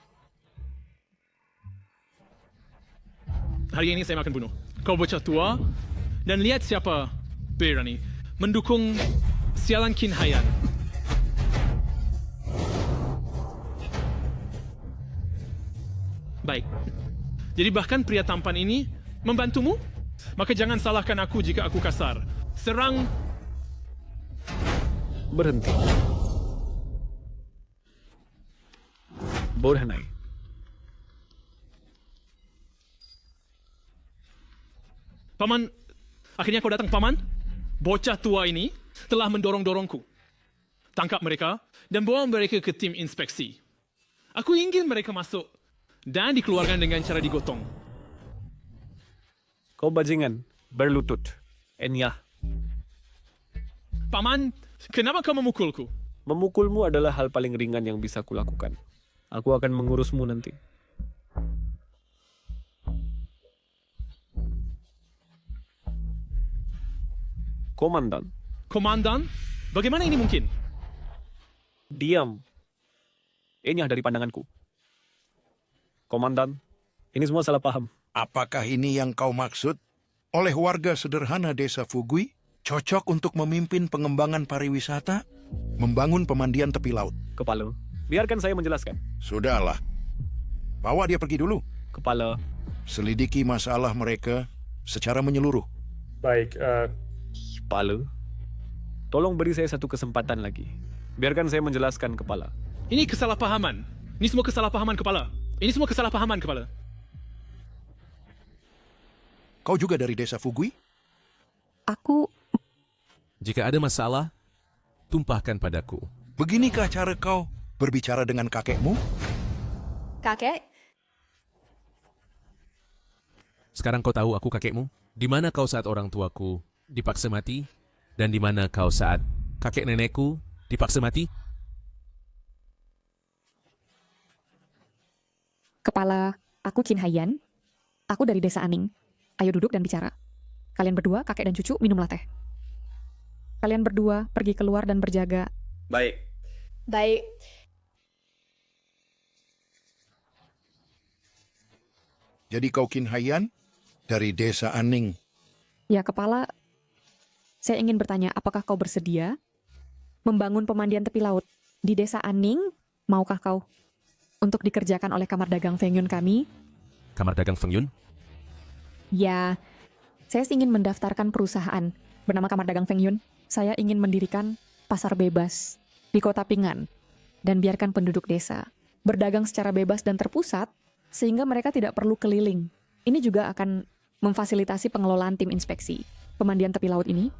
Hari ini saya akan bunuh. Kau bocah tua, dan lihat siapa berani mendukung sialan King Hayan. Baik. Jadi bahkan pria tampan ini membantumu? Maka jangan salahkan aku jika aku kasar. Serang. Berhenti. Borhanai. Paman, akhirnya kau datang, Paman. Bocah tua ini telah mendorong-dorongku. Tangkap mereka dan bawa mereka ke tim inspeksi. Aku ingin mereka masuk dan dikeluarkan dengan cara digotong. Kau bajingan, berlutut. Enyah. Paman, kenapa kau memukulku? Memukulmu adalah hal paling ringan yang bisa kulakukan. Aku akan mengurusmu nanti. Komandan. Komandan? Bagaimana ini mungkin? Diam. Enyah dari pandanganku. Komandan, ini semua salah paham. Apakah ini yang kau maksud? Oleh warga sederhana desa Fugui, cocok untuk memimpin pengembangan pariwisata, membangun pemandian tepi laut. Kepala, biarkan saya menjelaskan. Sudahlah. Bawa dia pergi dulu. Kepala. Selidiki masalah mereka secara menyeluruh. Baik, Kepala, tolong beri saya satu kesempatan lagi. Biarkan saya menjelaskan, Kepala. Ini kesalahpahaman. Ini semua kesalahpahaman, Kepala. Ini semua kesalahpahaman, Kepala. Kau juga dari desa Fugui? Aku... Jika ada masalah, tumpahkan padaku. Beginikah cara kau berbicara dengan kakekmu? Kakek? Sekarang kau tahu aku kakekmu? Di mana kau saat orang tuaku dipaksa mati? Dan di mana kau saat kakek nenekku dipaksa mati? Kepala, aku Qin Haiyan. Aku dari desa Aning. Ayo duduk dan bicara. Kalian berdua, kakek dan cucu, minumlah teh. Kalian berdua pergi keluar dan berjaga. Baik. Baik. Jadi kau Qin Haiyan dari desa Aning. Ya, Kepala, saya ingin bertanya, apakah kau bersedia membangun pemandian tepi laut di desa Aning? Maukah kau untuk dikerjakan oleh Kamar Dagang Feng Yun kami? Kamar Dagang Feng Yun? Ya, saya ingin mendaftarkan perusahaan bernama Kamar Dagang Feng Yun. Saya ingin mendirikan pasar bebas di kota Pingan dan biarkan penduduk desa berdagang secara bebas dan terpusat sehingga mereka tidak perlu keliling. Ini juga akan memfasilitasi pengelolaan tim inspeksi. Pemandian tepi laut ini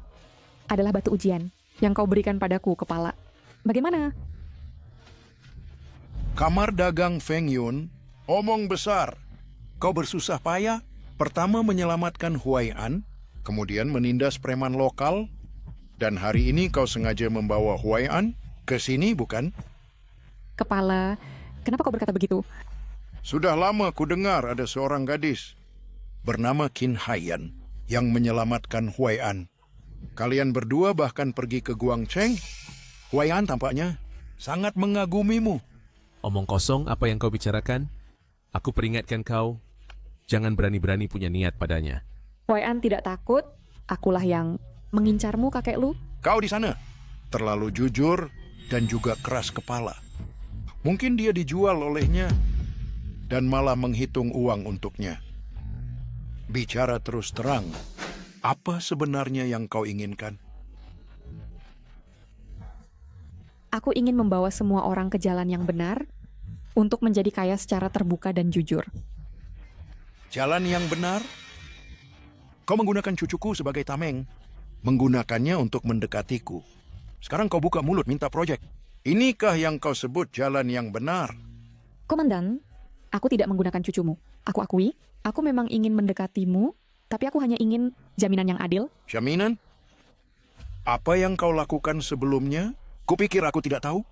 adalah batu ujian yang kau berikan padaku, Kepala. Bagaimana? Kamar Dagang Feng Yun, omong besar. Kau bersusah payah, pertama menyelamatkan Huai An, kemudian menindas preman lokal, dan hari ini kau sengaja membawa Huai An ke sini, bukan? Kepala, kenapa kau berkata begitu? Sudah lama ku dengar ada seorang gadis bernama Qin Haiyan yang menyelamatkan Huai An. Kalian berdua bahkan pergi ke Guangcheng. Huai An tampaknya sangat mengagumimu. Omong kosong apa yang kau bicarakan? Aku peringatkan kau, jangan berani-berani punya niat padanya. Huai An tidak takut, akulah yang mengincarmu, kakek lu. Kau di sana terlalu jujur dan juga keras kepala. Mungkin dia dijual olehnya dan malah menghitung uang untuknya. Bicara terus terang, apa sebenarnya yang kau inginkan? Aku ingin membawa semua orang ke jalan yang benar untuk menjadi kaya secara terbuka dan jujur. Jalan yang benar? Kau menggunakan cucuku sebagai tameng, menggunakannya untuk mendekatiku. Sekarang kau buka mulut minta proyek. Inikah yang kau sebut jalan yang benar? Komandan, aku tidak menggunakan cucumu. Aku akui, aku memang ingin mendekatimu, tapi aku hanya ingin jaminan yang adil. Jaminan? Apa yang kau lakukan sebelumnya? Kupikir aku tidak tahu.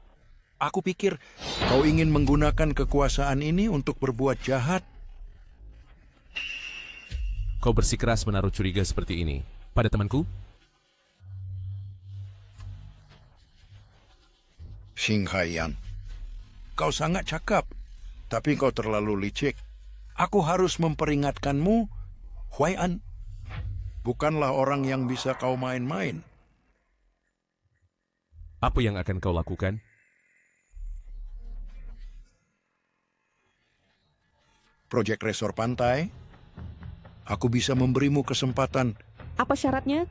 Aku pikir kau ingin menggunakan kekuasaan ini untuk berbuat jahat. Kau bersikeras menaruh curiga seperti ini pada temanku? Xing Haiyan, kau sangat cakap, tapi kau terlalu licik. Aku harus memperingatkanmu, Huai An bukanlah orang yang bisa kau main-main. Apa yang akan kau lakukan? Proyek resor pantai, aku bisa memberimu kesempatan. Apa syaratnya?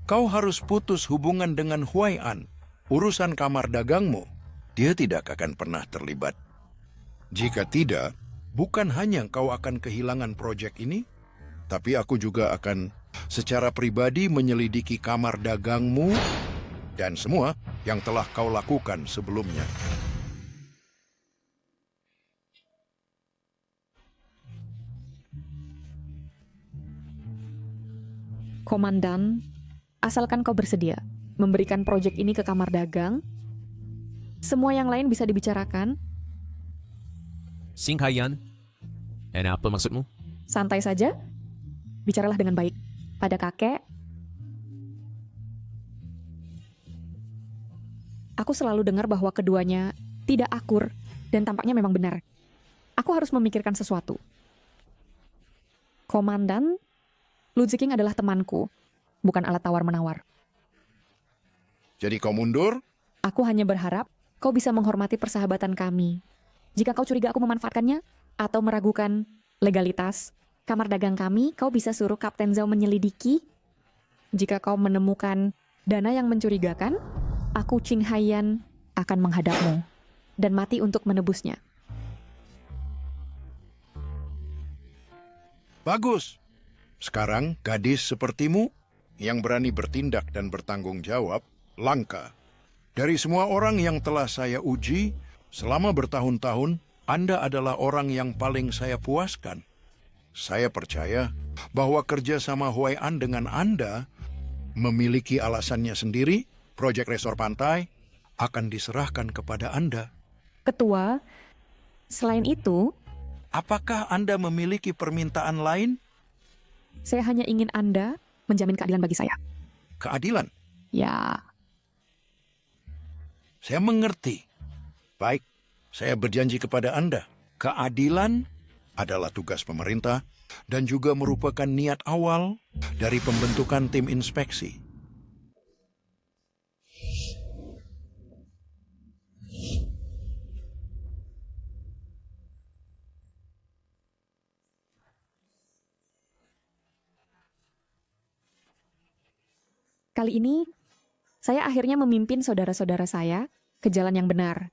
Kau harus putus hubungan dengan Huai An. Urusan kamar dagangmu, dia tidak akan pernah terlibat. Jika tidak, bukan hanya kau akan kehilangan proyek ini, tapi aku juga akan secara pribadi menyelidiki kamar dagangmu dan semua yang telah kau lakukan sebelumnya. Komandan, asalkan kau bersedia memberikan proyek ini ke kamar dagang, semua yang lain bisa dibicarakan. Sing Haiyan, apa maksudmu? Santai saja, bicaralah dengan baik pada kakek. Aku selalu dengar bahwa keduanya tidak akur dan tampaknya memang benar. Aku harus memikirkan sesuatu. Komandan, Lu Ziking adalah temanku, bukan alat tawar-menawar. Jadi kau mundur? Aku hanya berharap kau bisa menghormati persahabatan kami. Jika kau curiga aku memanfaatkannya atau meragukan legalitas kamar dagang kami, kau bisa suruh Kapten Zhao menyelidiki. Jika kau menemukan dana yang mencurigakan, aku Qing Haiyan akan menghadapmu dan mati untuk menebusnya. Bagus. Sekarang gadis sepertimu yang berani bertindak dan bertanggung jawab langka. Dari semua orang yang telah saya uji selama bertahun-tahun, Anda adalah orang yang paling saya puaskan. Saya percaya bahwa kerjasama Huai An dengan Anda memiliki alasannya sendiri. Proyek resor pantai akan diserahkan kepada Anda. Ketua, selain itu, apakah Anda memiliki permintaan lain? Saya hanya ingin Anda menjamin keadilan bagi saya. Keadilan? Ya. Saya mengerti. Baik, saya berjanji kepada Anda. Keadilan adalah tugas pemerintah dan juga merupakan niat awal dari pembentukan tim inspeksi. Kali ini, saya akhirnya memimpin saudara-saudara saya ke jalan yang benar.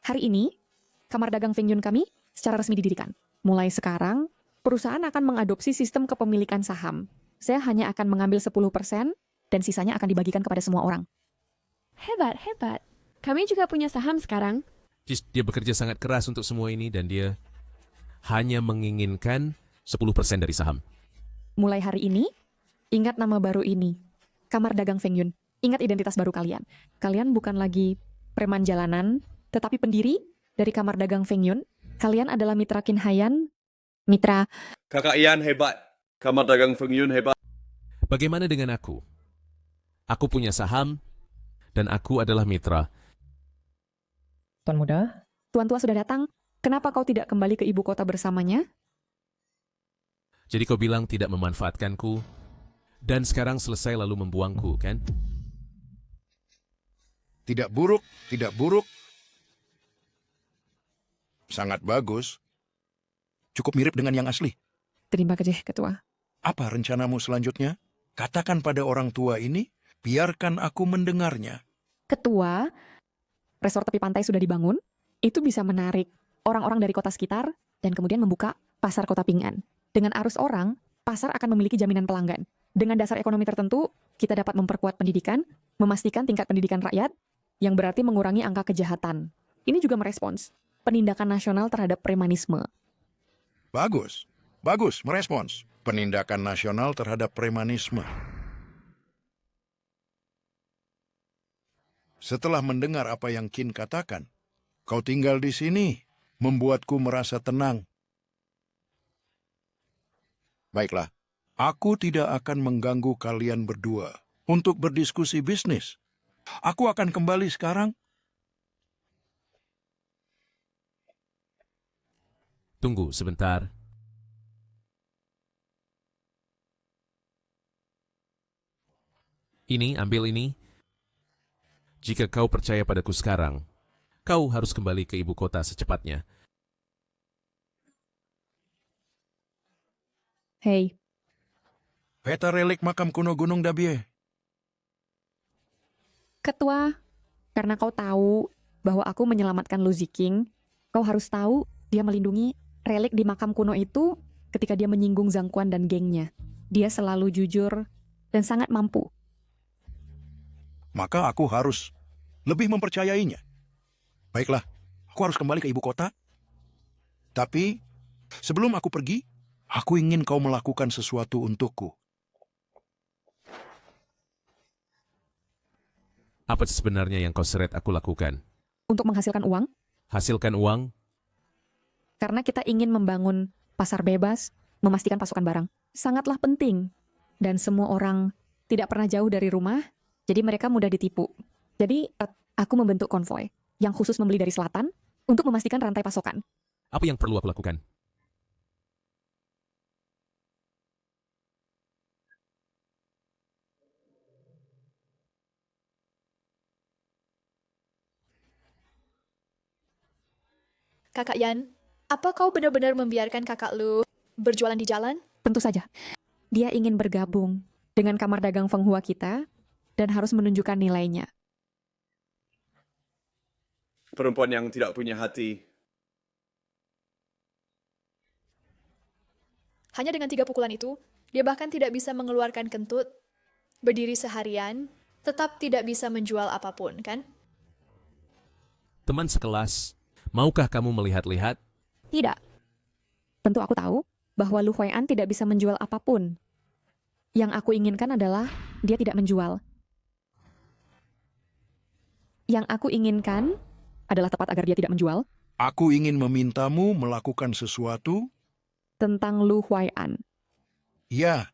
Hari ini, kamar dagang Feng Yun kami secara resmi didirikan. Mulai sekarang, perusahaan akan mengadopsi sistem kepemilikan saham. Saya hanya akan mengambil 10% dan sisanya akan dibagikan kepada semua orang. Hebat, hebat. Kami juga punya saham sekarang. Dia bekerja sangat keras untuk semua ini dan dia hanya menginginkan 10% dari saham. Mulai hari ini, ingat nama baru ini. Kamar dagang Feng Yun. Ingat identitas baru kalian. Kalian bukan lagi preman jalanan, tetapi pendiri dari kamar dagang Feng Yun. Kalian adalah mitra Qin Haiyan. Mitra... Kakak Ian hebat. Kamar dagang Feng Yun hebat. Bagaimana dengan aku? Aku punya saham dan aku adalah mitra. Tuan Muda? Tuan tua sudah datang. Kenapa kau tidak kembali ke ibu kota bersamanya? Jadi kau bilang tidak memanfaatkanku dan sekarang selesai lalu membuangku, kan? Tidak buruk, tidak buruk. Sangat bagus. Cukup mirip dengan yang asli. Terima kasih, Ketua. Apa rencanamu selanjutnya? Katakan pada orang tua ini, biarkan aku mendengarnya. Ketua, resort tepi pantai sudah dibangun. Itu bisa menarik orang-orang dari kota sekitar dan kemudian membuka pasar kota Ping'an. Dengan arus orang, pasar akan memiliki jaminan pelanggan. Dengan dasar ekonomi tertentu, kita dapat memperkuat pendidikan, memastikan tingkat pendidikan rakyat, yang berarti mengurangi angka kejahatan. Ini juga merespons penindakan nasional terhadap premanisme. Bagus, bagus merespons penindakan nasional terhadap premanisme. Setelah mendengar apa yang Qin katakan, kau tinggal di sini, membuatku merasa tenang. Baiklah. Aku tidak akan mengganggu kalian berdua untuk berdiskusi bisnis. Aku akan kembali sekarang. Tunggu sebentar. Ini, ambil ini. Jika kau percaya padaku sekarang, kau harus kembali ke ibu kota secepatnya. Hei. Peta relik makam kuno Gunung Dabie. Ketua, karena kau tahu bahwa aku menyelamatkan Lu Ziking, kau harus tahu dia melindungi relik di makam kuno itu ketika dia menyinggung Zhang Quan dan gengnya. Dia selalu jujur dan sangat mampu. Maka aku harus lebih mempercayainya. Baiklah, aku harus kembali ke ibu kota. Tapi sebelum aku pergi, aku ingin kau melakukan sesuatu untukku. Apa sebenarnya yang kau seret aku lakukan? Untuk menghasilkan uang, Hasilkan uang? karena kita ingin membangun pasar bebas, memastikan pasokan barang. Sangatlah penting. Dan semua orang tidak pernah jauh dari rumah, jadi mereka mudah ditipu. Jadi, aku membentuk konvoi yang khusus membeli dari selatan untuk memastikan rantai pasokan. Apa yang perlu aku lakukan? Kakak Yan, apa kau benar-benar membiarkan kakak lu berjualan di jalan? Tentu saja. Dia ingin bergabung dengan kamar dagang Feng Hua kita dan harus menunjukkan nilainya. Perempuan yang tidak punya hati. Hanya dengan 3 pukulan itu, dia bahkan tidak bisa mengeluarkan kentut, berdiri seharian, tetap tidak bisa menjual apapun, kan? Teman sekelas, maukah kamu melihat-lihat? Tidak. Tentu aku tahu bahwa Lu Huai'an tidak bisa menjual apapun. Yang aku inginkan adalah dia tidak menjual. Yang aku inginkan adalah tepat agar dia tidak menjual. Aku ingin memintamu melakukan sesuatu tentang Lu Huai'an. Ya,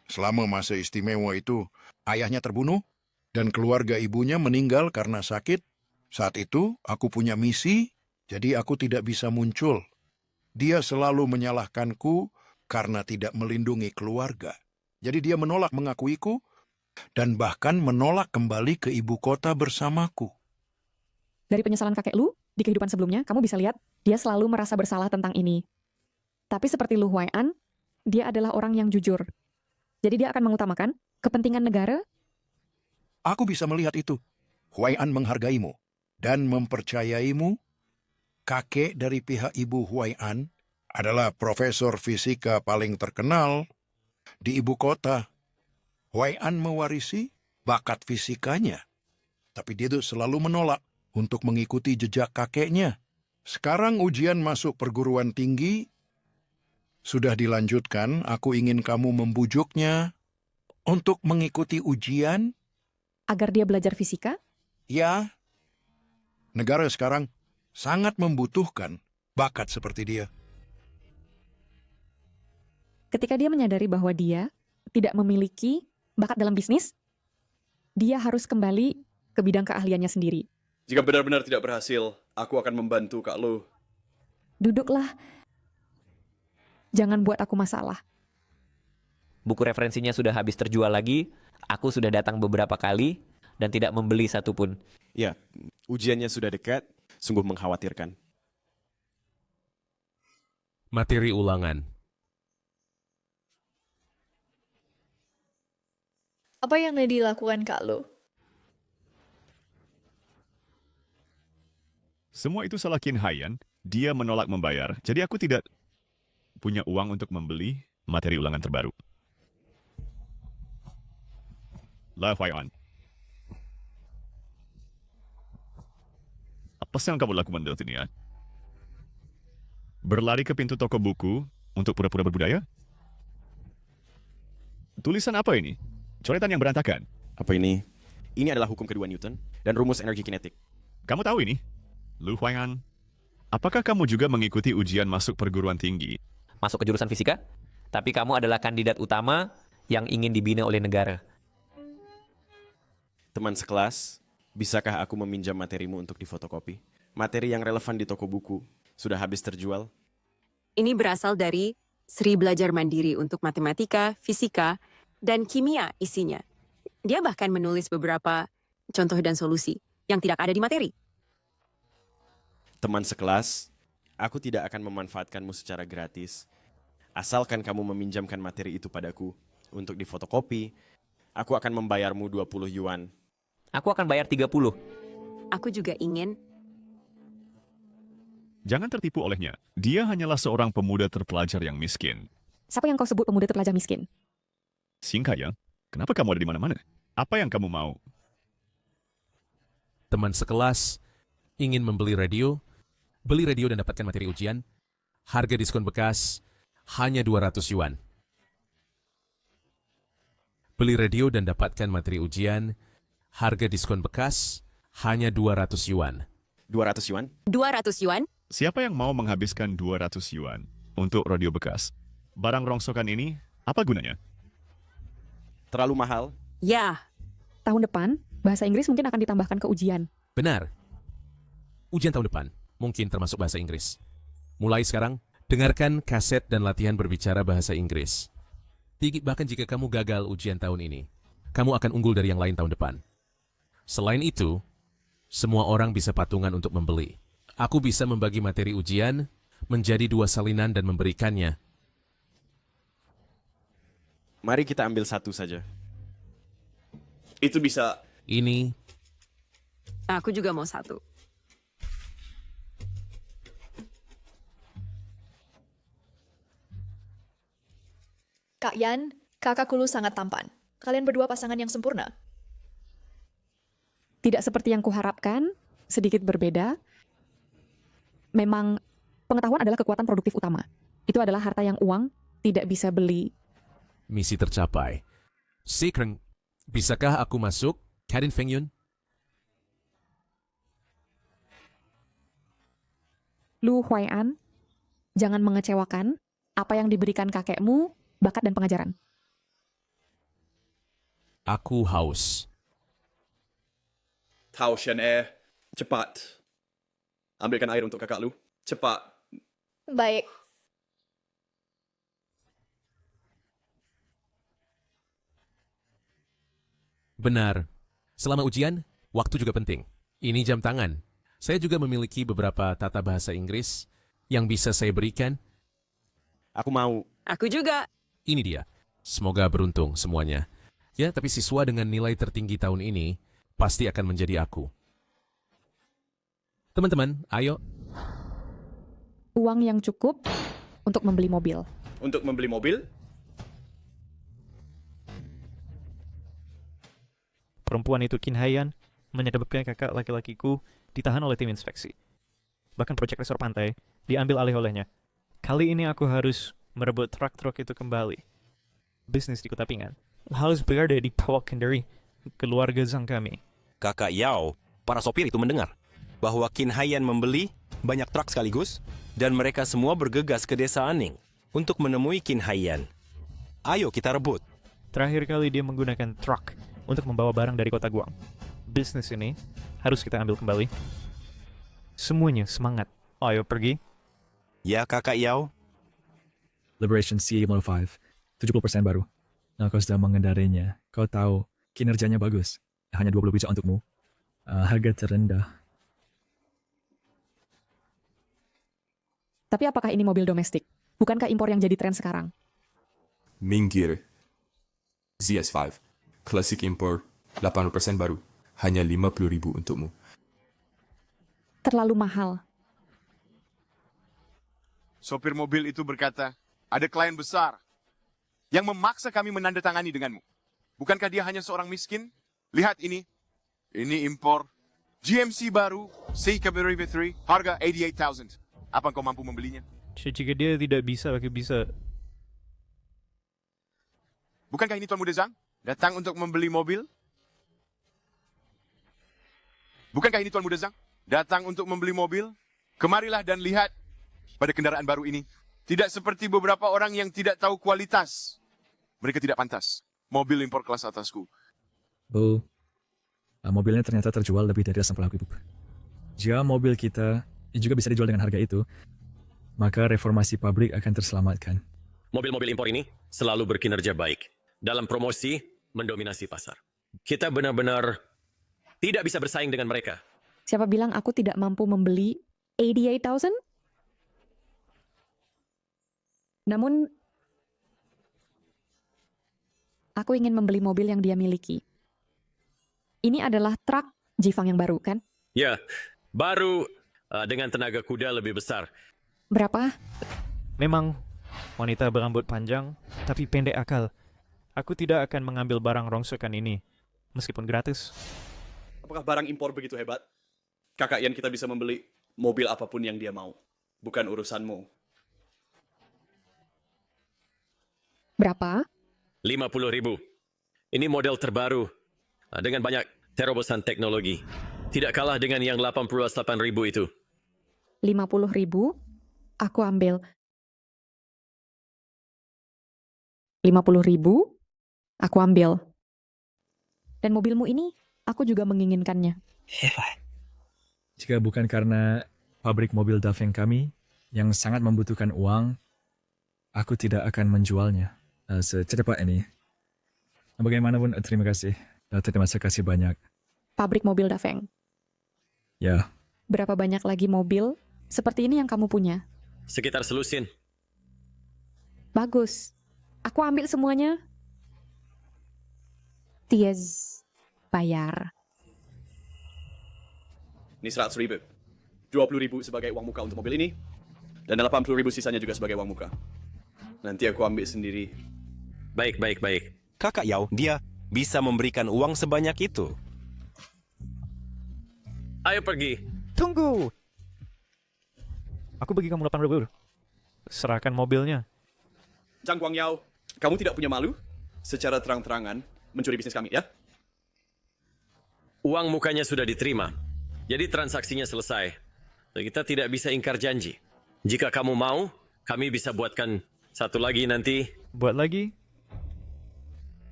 selama masa istimewa itu, ayahnya terbunuh dan keluarga ibunya meninggal karena sakit. Saat itu, aku punya misi, jadi aku tidak bisa muncul. Dia selalu menyalahkanku karena tidak melindungi keluarga. Jadi dia menolak mengakuiku dan bahkan menolak kembali ke ibu kota bersamaku. Dari penyesalan kakek Lu di kehidupan sebelumnya, kamu bisa lihat dia selalu merasa bersalah tentang ini. Tapi seperti Lu Huai'an, dia adalah orang yang jujur. Jadi dia akan mengutamakan kepentingan negara. Aku bisa melihat itu. Huai'an menghargaimu dan mempercayaimu. Kakek dari pihak ibu Huai'an adalah profesor fisika paling terkenal di ibu kota. Huai'an mewarisi bakat fisikanya. Tapi dia itu selalu menolak untuk mengikuti jejak kakeknya. Sekarang ujian masuk perguruan tinggi sudah dilanjutkan, aku ingin kamu membujuknya untuk mengikuti ujian. Agar dia belajar fisika? Ya, negara sekarang sangat membutuhkan bakat seperti dia. Ketika dia menyadari bahwa dia tidak memiliki bakat dalam bisnis, dia harus kembali ke bidang keahliannya sendiri. Jika benar-benar tidak berhasil, aku akan membantu Kak Lu. Duduklah. Jangan buat aku masalah. Buku referensinya sudah habis terjual lagi, aku sudah datang beberapa kali, dan tidak membeli satupun. Ya, ujiannya sudah dekat, sungguh mengkhawatirkan. Materi ulangan. Apa yang dilakukan Kak Lu? Semua itu salah Qin Haiyan. Dia menolak membayar, jadi aku tidak punya uang untuk membeli materi ulangan terbaru. Lu Huai'an. Apa yang kamu lakukan di sini, ya? Berlari ke pintu toko buku untuk pura-pura berbudaya? Tulisan apa ini? Coretan yang berantakan. Apa ini? Ini adalah hukum kedua Newton dan rumus energi kinetik. Kamu tahu ini? Lu Huai'an. Apakah kamu juga mengikuti ujian masuk perguruan tinggi? Masuk ke jurusan fisika? Tapi kamu adalah kandidat utama yang ingin dibina oleh negara. Teman sekelas, bisakah aku meminjam materimu untuk difotokopi? Materi yang relevan di toko buku sudah habis terjual. Ini berasal dari Sri Belajar Mandiri untuk matematika, fisika, dan kimia isinya. Dia bahkan menulis beberapa contoh dan solusi yang tidak ada di materi. Teman sekelas, aku tidak akan memanfaatkanmu secara gratis. Asalkan kamu meminjamkan materi itu padaku untuk difotokopi, aku akan membayarmu 20 yuan. Aku akan bayar 30. Aku juga ingin. Jangan tertipu olehnya. Dia hanyalah seorang pemuda terpelajar yang miskin. Siapa yang kau sebut pemuda terpelajar miskin? Singka ya, kenapa kamu ada di mana-mana? Apa yang kamu mau? Teman sekelas ingin membeli radio, beli radio dan dapatkan materi ujian, harga diskon bekas hanya 200 yuan. Beli radio dan dapatkan materi ujian, harga diskon bekas hanya 200 yuan. 200 yuan? 200 yuan? Siapa yang mau menghabiskan 200 yuan untuk radio bekas? Barang rongsokan ini, apa gunanya? Terlalu mahal? Ya. Tahun depan, bahasa Inggris mungkin akan ditambahkan ke ujian. Benar. Ujian tahun depan mungkin termasuk bahasa Inggris. Mulai sekarang, dengarkan kaset dan latihan berbicara bahasa Inggris. Bahkan jika kamu gagal ujian tahun ini, kamu akan unggul dari yang lain tahun depan. Selain itu, semua orang bisa patungan untuk membeli. Aku bisa membagi materi ujian menjadi 2 salinan dan memberikannya. Mari kita ambil satu saja. Itu bisa. Ini. Aku juga mau satu. Kak Yan, kakak Kulu sangat tampan. Kalian berdua pasangan yang sempurna. Tidak seperti yang kuharapkan, sedikit berbeda. Memang pengetahuan adalah kekuatan produktif utama. Itu adalah harta yang uang tidak bisa beli. Misi tercapai. Sikreng, bisakah aku masuk? Kadin Fengyun? Lu Huai'an, jangan mengecewakan apa yang diberikan kakekmu, bakat dan pengajaran. Aku haus. Tao Shen cepat. Ambilkan air untuk kakak lu. Cepat. Baik. Benar. Selama ujian, waktu juga penting. Ini jam tangan. Saya juga memiliki beberapa tata bahasa Inggris yang bisa saya berikan. Aku mau. Aku juga. Ini dia. Semoga beruntung semuanya. Ya, tapi siswa dengan nilai tertinggi tahun ini pasti akan menjadi aku. Teman-teman, ayo. Uang yang cukup untuk membeli mobil. Untuk membeli mobil? Perempuan itu Qin Haiyan menyebabkan kakak laki-lakiku ditahan oleh tim inspeksi. Bahkan proyek resor pantai diambil alih olehnya. Kali ini aku harus merebut truk-truk itu kembali. Bisnis di Kota Pingan harus berada di bawah kendali keluarga Zhang kami. Kakak Yao, para sopir itu mendengar bahwa Qin Haiyan membeli banyak truk sekaligus dan mereka semua bergegas ke desa Aning untuk menemui Qin Haiyan. Ayo kita rebut. Terakhir kali dia menggunakan truk untuk membawa barang dari kota Guang. Bisnis ini harus kita ambil kembali. Semuanya semangat. Ayo pergi. Ya kakak Yao. Liberation CA105, 70% baru. Nah, kau sudah mengendarinya. Kau tahu kinerjanya bagus. Hanya 20 biji untukmu. Harga terendah. Tapi apakah ini mobil domestik? Bukankah impor yang jadi tren sekarang? Minggir. ZS5. Klasik impor. 80% baru. Hanya 50.000 untukmu. Terlalu mahal. Sopir mobil itu berkata, ada klien besar yang memaksa kami menandatangani denganmu. Bukankah dia hanya seorang miskin? Lihat ini. Ini impor. GMC baru, Seika V3, harga 88,000. Apa kau mampu membelinya? Jika dia tidak bisa, bagi bisa. Bukankah ini Tuan Muda Zhang? Datang untuk membeli mobil? Bukankah ini Tuan Muda Zhang? Datang untuk membeli mobil? Kemarilah dan lihat pada kendaraan baru ini. Tidak seperti beberapa orang yang tidak tahu kualitas. Mereka tidak pantas. Mobil impor kelas atasku. Bu, mobilnya ternyata terjual lebih dari 80.000. Jika mobil kita juga bisa dijual dengan harga itu, maka reformasi pabrik akan terselamatkan. Mobil-mobil impor ini selalu berkinerja baik. Dalam promosi, mendominasi pasar. Kita benar-benar tidak bisa bersaing dengan mereka. Siapa bilang aku tidak mampu membeli 88,000? Namun, aku ingin membeli mobil yang dia miliki. Ini adalah truk Jifang yang baru, kan? Ya, baru dengan tenaga kuda lebih besar. Berapa? Memang wanita berambut panjang, tapi pendek akal. Aku tidak akan mengambil barang rongsokan ini, meskipun gratis. Apakah barang impor begitu hebat? Kakak Ian, kita bisa membeli mobil apapun yang dia mau. Bukan urusanmu. Berapa? 50.000. Ini model terbaru dengan banyak terobosan teknologi. Tidak kalah dengan yang 88.000 itu. 50.000? Aku ambil. 50.000? Aku ambil. Dan mobilmu ini, aku juga menginginkannya. Jika bukan karena pabrik mobil Dafeng kami yang sangat membutuhkan uang, aku tidak akan menjualnya secepat ini. Bagaimanapun, terima kasih. Terima kasih banyak. Pabrik mobil Dafeng. Ya. Berapa banyak lagi mobil seperti ini yang kamu punya? Sekitar selusin. Bagus. Aku ambil semuanya. Tiaz bayar. Ini 100.000. 20.000 sebagai uang muka untuk mobil ini. Dan 80.000 sisanya juga sebagai uang muka. Nanti aku ambil sendiri. Baik. Kakak Yao, dia bisa memberikan uang sebanyak itu. Ayo pergi. Tunggu. Aku bagi kamu 8.000. Serahkan mobilnya. Zhang Guangyao, kamu tidak punya malu? Secara terang-terangan mencuri bisnis kami, ya? Uang mukanya sudah diterima. Jadi transaksinya selesai. Kita tidak bisa ingkar janji. Jika kamu mau, kami bisa buatkan satu lagi nanti. Buat lagi?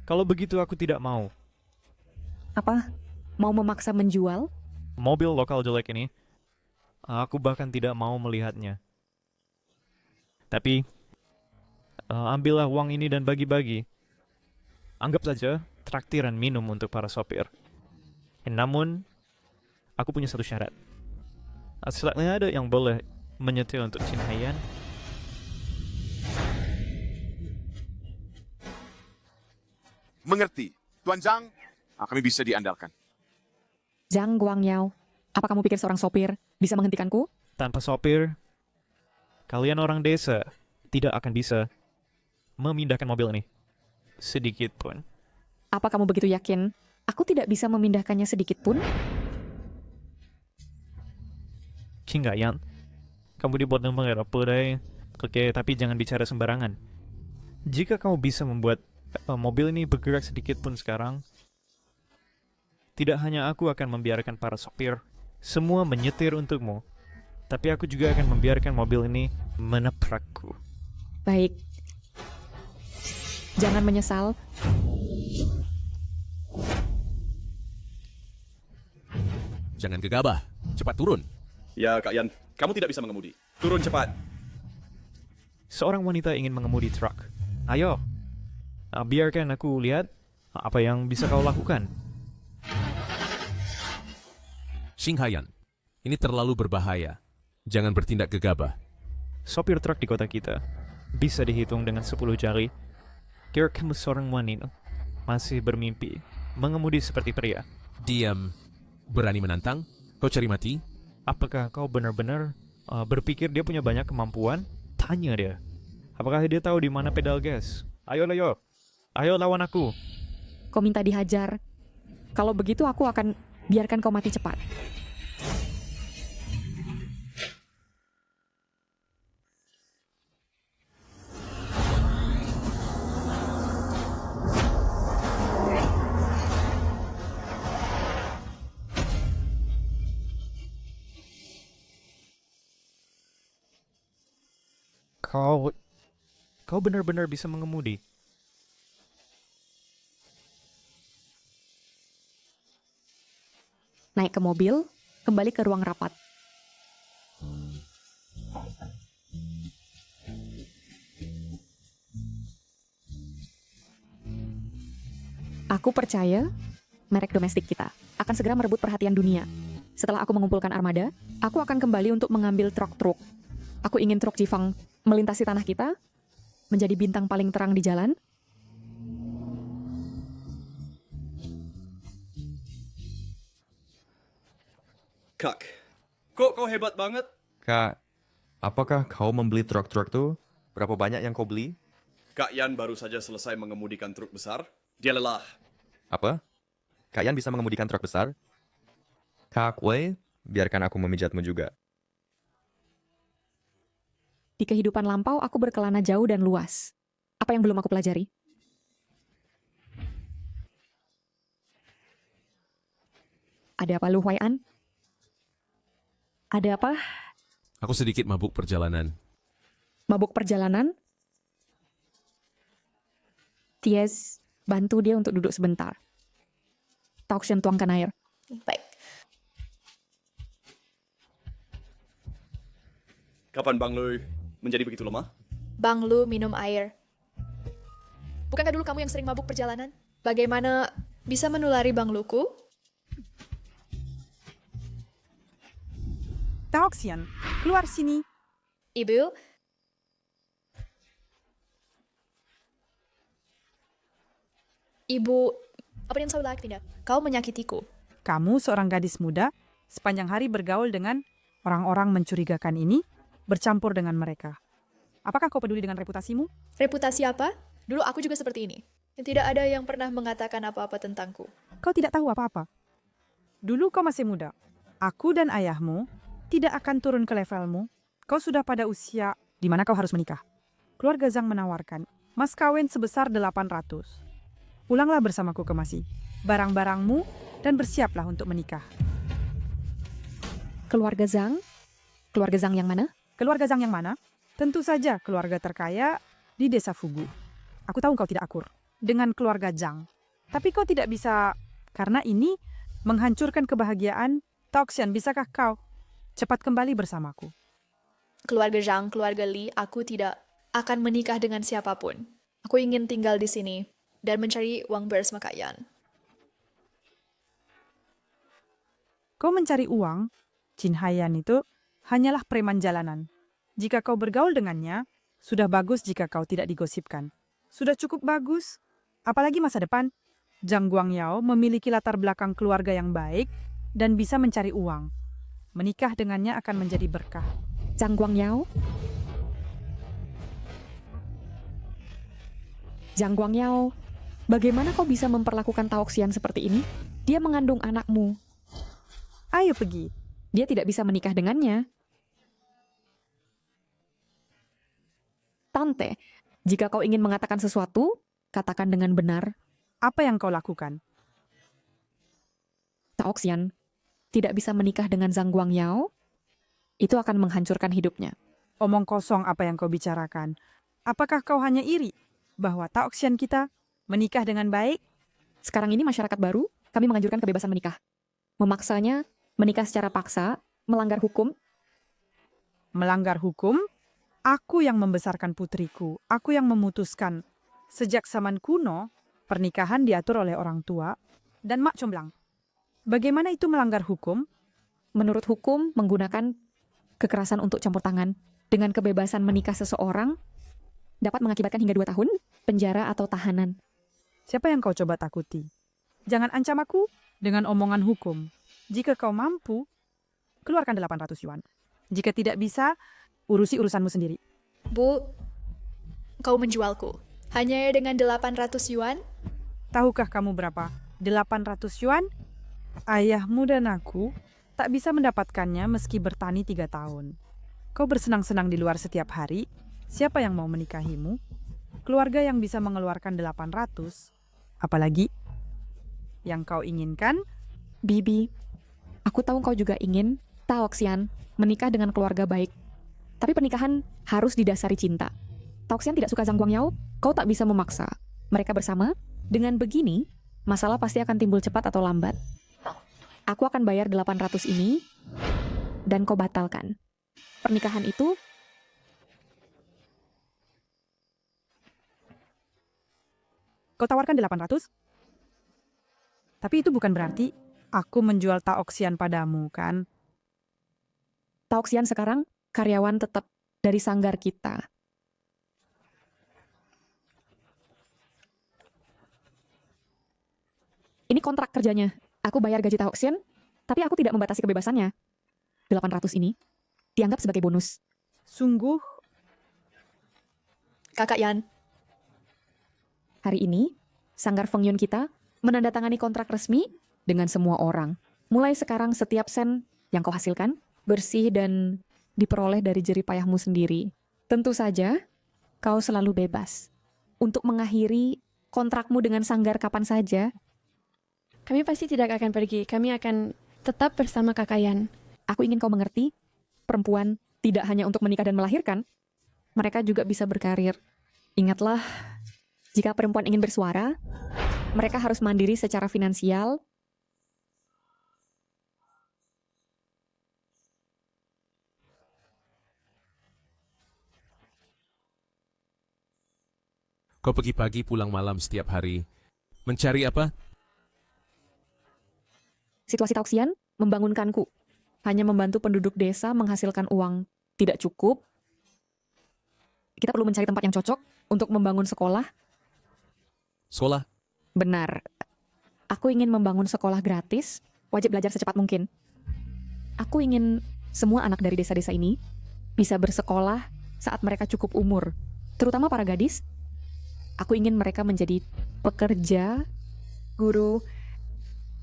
Kalau begitu aku tidak mau. Apa? Mau memaksa menjual? Mobil lokal jelek ini, aku bahkan tidak mau melihatnya. Tapi, ambillah uang ini dan bagi-bagi. Anggap saja traktiran minum untuk para sopir. Namun, aku punya satu syarat. Selain ada yang boleh menyetir untuk Qin Haiyan. Mengerti. Tuan Zhang, kami bisa diandalkan. Zhang Guangyao, apa kamu pikir seorang sopir bisa menghentikanku? Tanpa sopir, kalian orang desa tidak akan bisa memindahkan mobil ini. Sedikit pun. Apa kamu begitu yakin? Aku tidak bisa memindahkannya sedikit pun? Qin Haiyan, kamu dibuat nomor apa deh? Oke, tapi jangan bicara sembarangan. Jika kamu bisa membuat mobil ini bergerak sedikit pun sekarang, tidak hanya aku akan membiarkan para sopir semua menyetir untukmu, tapi aku juga akan membiarkan mobil ini menabrakku. Baik. Jangan menyesal. Jangan gegabah. Cepat turun. Ya, Kak Yan, kamu tidak bisa mengemudi. Turun cepat. Seorang wanita ingin mengemudi truk. Ayo, biarkan aku lihat apa yang bisa kau lakukan. Qin Haiyan, ini terlalu berbahaya. Jangan bertindak gegabah. Sopir truk di kota kita bisa dihitung dengan 10 jari. Kira kamu seorang wanita masih bermimpi mengemudi seperti pria. Diam. Berani menantang? Kau cari mati? Apakah kau benar-benar berpikir dia punya banyak kemampuan? Tanya dia. Apakah dia tahu di mana pedal gas? Ayo lawan aku. Kau minta dihajar. Kalau begitu aku akan biarkan kau mati cepat. Kau benar-benar bisa mengemudi. Naik ke mobil, kembali ke ruang rapat. Aku percaya merek domestik kita akan segera merebut perhatian dunia. Setelah aku mengumpulkan armada, aku akan kembali untuk mengambil truk-truk. Aku ingin truk Jifang melintasi tanah kita, menjadi bintang paling terang di jalan. Kak, Kok kau hebat banget? Kak, apakah kau membeli truk-truk tuh? Berapa banyak yang kau beli? Kak Yan baru saja selesai mengemudikan truk besar. Dia lelah. Apa? Kak Yan bisa mengemudikan truk besar? Kak Wei, biarkan aku memijatmu juga. Di kehidupan lampau, aku berkelana jauh dan luas. Apa yang belum aku pelajari? Ada apa, Lu Huai'an? Ada apa? Aku sedikit mabuk perjalanan. Mabuk perjalanan? Ties, bantu dia untuk duduk sebentar. Taoxian tuangkan air. Baik. Kapan Bang Lui menjadi begitu lemah? Bang Lu minum air. Bukankah dulu kamu yang sering mabuk perjalanan? Bagaimana bisa menulari Bang Luku? Taoxian, keluar sini. Ibu, Ibu, apa yang saya lakukan tidak? Kau menyakitiku. Kamu seorang gadis muda, sepanjang hari bergaul dengan orang-orang mencurigakan ini, bercampur dengan mereka. Apakah kau peduli dengan reputasimu? Reputasi apa? Dulu aku juga seperti ini. Tidak ada yang pernah mengatakan apa-apa tentangku. Kau tidak tahu apa-apa. Dulu kau masih muda. Aku dan ayahmu tidak akan turun ke levelmu. Kau sudah pada usia di mana kau harus menikah. Keluarga Zhang menawarkan mas kawin sebesar 800. Pulanglah bersamaku ke Masi. Barang-barangmu dan bersiaplah untuk menikah. Keluarga Zhang? Keluarga Zhang yang mana? Keluarga Zhang yang mana? Tentu saja keluarga terkaya di desa Fugu. Aku tahu kau tidak akur dengan keluarga Zhang. Tapi kau tidak bisa, karena ini menghancurkan kebahagiaan. Taoxian, bisakah kau cepat kembali bersamaku? Keluarga Zhang, keluarga Li, aku tidak akan menikah dengan siapapun. Aku ingin tinggal di sini dan mencari uang bersama Kak Yan. Kau mencari uang, Qin Haiyan itu hanyalah preman jalanan. Jika kau bergaul dengannya, sudah bagus jika kau tidak digosipkan. Sudah cukup bagus, apalagi masa depan. Zhang Guangyao memiliki latar belakang keluarga yang baik dan bisa mencari uang. Menikah dengannya akan menjadi berkah. Zhang Guangyao? Zhang Guangyao, bagaimana kau bisa memperlakukan Taoxian seperti ini? Dia mengandung anakmu. Ayo pergi. Dia tidak bisa menikah dengannya. Tante, jika kau ingin mengatakan sesuatu, katakan dengan benar. Apa yang kau lakukan? Taoxian tidak bisa menikah dengan Zhang Guangyao, itu akan menghancurkan hidupnya. Omong kosong apa yang kau bicarakan. Apakah kau hanya iri bahwa Taoxian kita menikah dengan baik? Sekarang ini masyarakat baru, kami menganjurkan kebebasan menikah. Memaksanya, menikah secara paksa, melanggar hukum. Melanggar hukum? Aku yang membesarkan putriku, aku yang memutuskan. Sejak zaman kuno, pernikahan diatur oleh orang tua dan mak comblang. Bagaimana itu melanggar hukum? Menurut hukum, menggunakan kekerasan untuk campur tangan dengan kebebasan menikah seseorang dapat mengakibatkan hingga 2 tahun penjara atau tahanan. Siapa yang kau coba takuti? Jangan ancam aku dengan omongan hukum. Jika kau mampu, keluarkan 800 yuan. Jika tidak bisa, urusi urusanmu sendiri. Bu, kau menjualku hanya dengan 800 yuan? Tahukah kamu berapa 800 yuan? Ayahmu dan aku tak bisa mendapatkannya meski bertani 3 tahun. Kau bersenang-senang di luar setiap hari. Siapa yang mau menikahimu? Keluarga yang bisa mengeluarkan 800. Apalagi yang kau inginkan? Bibi, aku tahu kau juga ingin Taoxian menikah dengan keluarga baik. Tapi pernikahan harus didasari cinta. Taoxian tidak suka Zhang Guangyao, kau tak bisa memaksa. Mereka bersama, dengan begini, masalah pasti akan timbul cepat atau lambat. Aku akan bayar 800 ini, dan kau batalkan. Pernikahan itu kau tawarkan 800? Tapi itu bukan berarti aku menjual Taoxian padamu, kan? Taoxian sekarang karyawan tetap dari sanggar kita. Ini kontrak kerjanya. Aku bayar gaji Taoxian, tapi aku tidak membatasi kebebasannya. 800 ini dianggap sebagai bonus. Sungguh, Kakak Yan, Hari ini, Sanggar Feng Yun kita menandatangani kontrak resmi dengan semua orang. Mulai sekarang setiap sen yang kau hasilkan bersih dan diperoleh dari jerih payahmu sendiri. Tentu saja, kau selalu bebas untuk mengakhiri kontrakmu dengan Sanggar kapan saja. Kami pasti tidak akan pergi. Kami akan tetap bersama Kakak Yan. Aku ingin kau mengerti, perempuan tidak hanya untuk menikah dan melahirkan, mereka juga bisa berkarir. Ingatlah, jika perempuan ingin bersuara, mereka harus mandiri secara finansial. Kau pergi pagi pulang malam setiap hari. Mencari apa? Situasi Tauxian membangunkanku. Hanya membantu penduduk desa menghasilkan uang tidak cukup. Kita perlu mencari tempat yang cocok untuk membangun sekolah. Sekolah? Benar. Aku ingin membangun sekolah gratis, wajib belajar secepat mungkin. Aku ingin semua anak dari desa-desa ini bisa bersekolah saat mereka cukup umur, terutama para gadis. Aku ingin mereka menjadi pekerja, guru,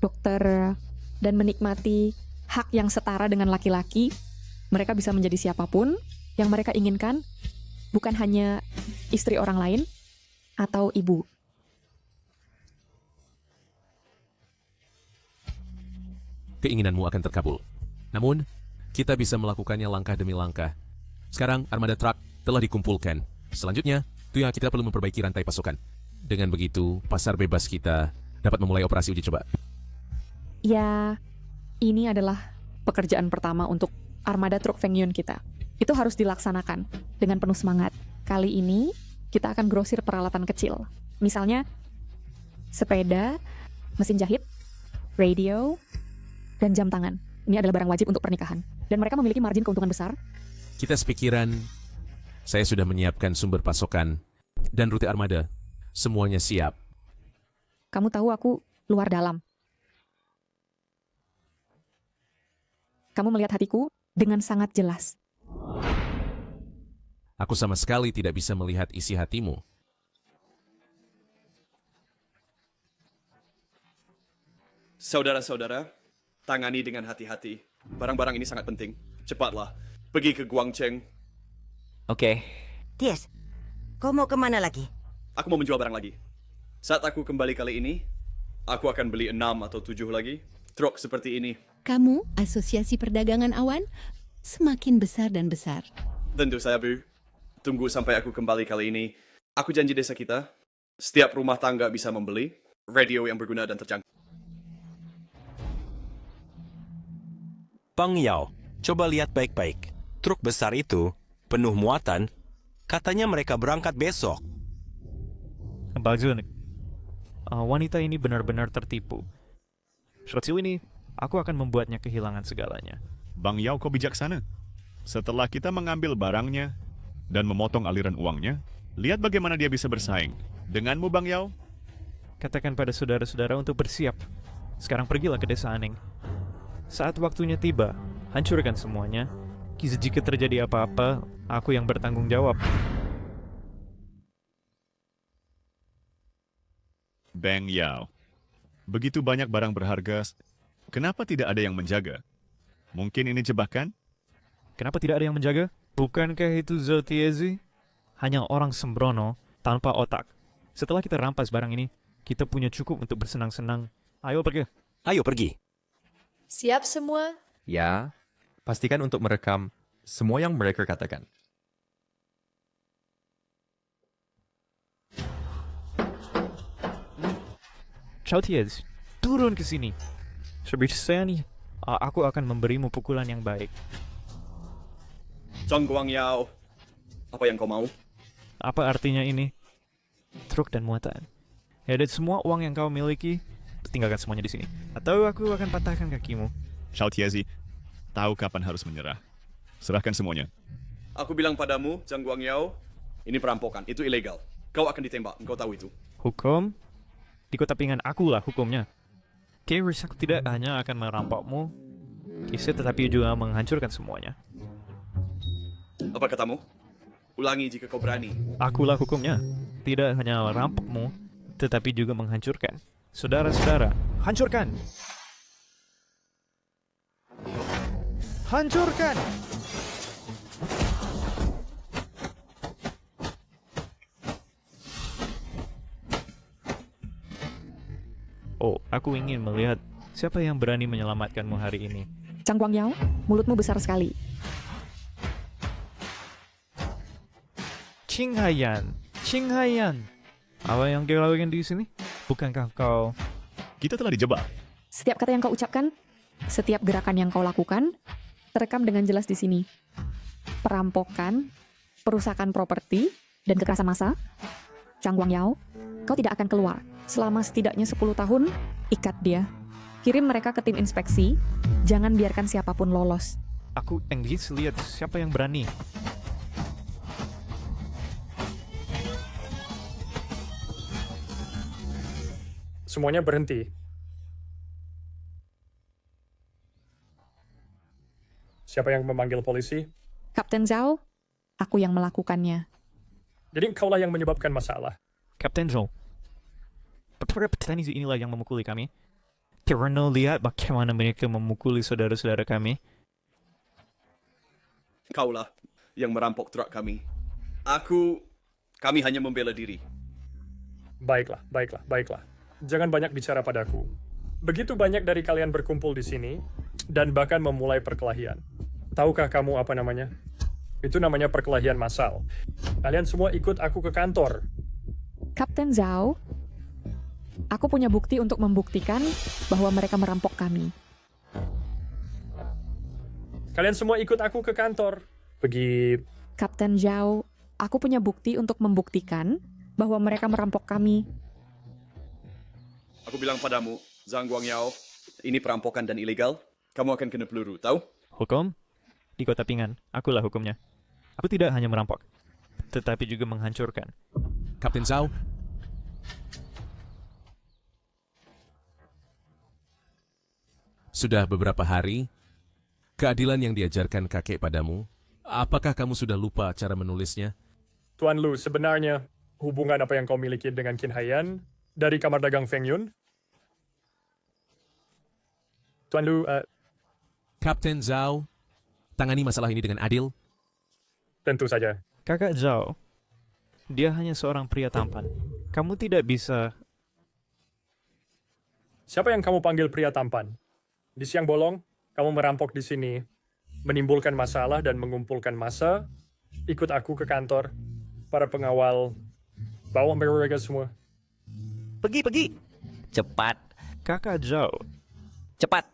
dokter, dan menikmati hak yang setara dengan laki-laki. Mereka bisa menjadi siapapun yang mereka inginkan, bukan hanya istri orang lain atau ibu. Keinginanmu akan terkabul. Namun, kita bisa melakukannya langkah demi langkah. Sekarang, armada truk telah dikumpulkan. Selanjutnya, kita perlu memperbaiki rantai pasokan. Dengan begitu, pasar bebas kita dapat memulai operasi uji coba. Ya, ini adalah pekerjaan pertama untuk armada truk Feng Yun kita. Itu harus dilaksanakan dengan penuh semangat. Kali ini, kita akan grosir peralatan kecil. Misalnya, sepeda, mesin jahit, radio, dan jam tangan. Ini adalah barang wajib untuk pernikahan. Dan mereka memiliki margin keuntungan besar. Kita sepikiran, saya sudah menyiapkan sumber pasokan dan rute armada. Semuanya siap. Kamu tahu aku luar dalam. Kamu melihat hatiku dengan sangat jelas. Aku sama sekali tidak bisa melihat isi hatimu. Saudara-saudara, tangani dengan hati-hati. Barang-barang ini sangat penting. Cepatlah, pergi ke Guangcheng. Oke. Tias, kau mau kemana lagi? Aku mau menjual barang lagi. Saat aku kembali kali ini, aku akan beli 6 atau 7 lagi. Truk seperti ini. Kamu, Asosiasi Perdagangan Awan, semakin besar dan besar. Tentu saya, Bu. Tunggu sampai aku kembali kali ini. Aku janji desa kita, setiap rumah tangga bisa membeli radio yang berguna dan terjangkau. Pang Yao, coba lihat baik-baik. Truk besar itu penuh muatan, katanya mereka berangkat besok. Bagzun, wanita ini benar-benar tertipu. Shotsil ini, aku akan membuatnya kehilangan segalanya. Bang Yao, kau bijaksana. Setelah kita mengambil barangnya dan memotong aliran uangnya, lihat bagaimana dia bisa bersaing. Denganmu, Bang Yao? Katakan pada saudara-saudara untuk bersiap. Sekarang pergilah ke desa Aneng. Saat waktunya tiba, hancurkan semuanya. Jika terjadi apa-apa, aku yang bertanggung jawab. Bang Yao, begitu banyak barang berharga, kenapa tidak ada yang menjaga? Mungkin ini jebakan? Kenapa tidak ada yang menjaga? Bukankah itu Zhou Tiezi? Hanya orang sembrono tanpa otak. Setelah kita rampas barang ini, kita punya cukup untuk bersenang-senang. Ayo pergi. Ayo pergi. Siap semua? Ya, pastikan untuk merekam semua yang mereka katakan. Zhou Tiezi, turun ke sini. Sebisa nih, aku akan memberimu pukulan yang baik. Zhang Guangyao, apa yang kau mau? Apa artinya ini? Truk dan muatan. Ya, dan semua uang yang kau miliki, tinggalkan semuanya di sini. Atau aku akan patahkan kakimu. Zhou Tiezi, tahu kapan harus menyerah. Serahkan semuanya. Aku bilang padamu, Zhang Guangyao, ini perampokan, itu ilegal. Kau akan ditembak, engkau tahu itu. Hukum? Di kota pinggan akulah hukumnya. Keris aku tidak hanya akan merampokmu, Kisah tetapi juga menghancurkan semuanya. Apa katamu? Ulangi jika kau berani. Akulah hukumnya. Tidak hanya merampokmu, tetapi juga menghancurkan. Saudara-saudara, hancurkan! Hancurkan! Oh, aku ingin melihat siapa yang berani menyelamatkanmu hari ini. Chang Guangyao, mulutmu besar sekali. Qin Haiyan, Qin Haiyan. Apa yang kau lakukan di sini? Bukankah kau... Kita telah dijebak. Setiap kata yang kau ucapkan, setiap gerakan yang kau lakukan, terekam dengan jelas di sini. Perampokan, perusakan properti, dan kekerasan massa. Chang Guangyao, kau tidak akan keluar. Selama setidaknya 10 tahun, ikat dia. Kirim mereka ke tim inspeksi, jangan biarkan siapapun lolos. Aku ingin lihat siapa yang berani. Semuanya berhenti. Siapa yang memanggil polisi? Kapten Zhao, aku yang melakukannya. Jadi kaulah yang menyebabkan masalah. Kapten Zhou, para petani inilah yang memukuli kami. Karena lihat bagaimana mereka memukuli saudara-saudara kami. Kaulah yang merampok truk kami. Kami hanya membela diri. Baiklah. Jangan banyak bicara padaku. Begitu banyak dari kalian berkumpul di sini, dan bahkan memulai perkelahian. Tahukah kamu apa namanya? Itu namanya perkelahian massal. Kalian semua ikut aku ke kantor. Kapten Zhao, aku punya bukti untuk membuktikan bahwa mereka merampok kami. Kalian semua ikut aku ke kantor. Pergi. Kapten Zhao, aku punya bukti untuk membuktikan bahwa mereka merampok kami. Aku bilang padamu, Zhang Guangyao, ini perampokan dan ilegal. Kamu akan kena peluru, tahu? Hukum? Di kota Pingan, akulah hukumnya. Aku tidak hanya merampok, tetapi juga menghancurkan. Kapten Zhao. Sudah beberapa hari, keadilan yang diajarkan kakek padamu, apakah kamu sudah lupa cara menulisnya? Tuan Lu, sebenarnya hubungan apa yang kau miliki dengan Qin Haiyan dari kamar dagang Feng Yun? Tuan Lu, Kapten Zhao, tangani masalah ini dengan adil. Tentu saja. Kakak Zhao, dia hanya seorang pria tampan. Kamu tidak bisa... Siapa yang kamu panggil pria tampan? Di siang bolong, kamu merampok di sini, menimbulkan masalah dan mengumpulkan massa. Ikut aku ke kantor. Para pengawal, bawa mereka semua. Pergi. Cepat. Kakak Zhao. Cepat.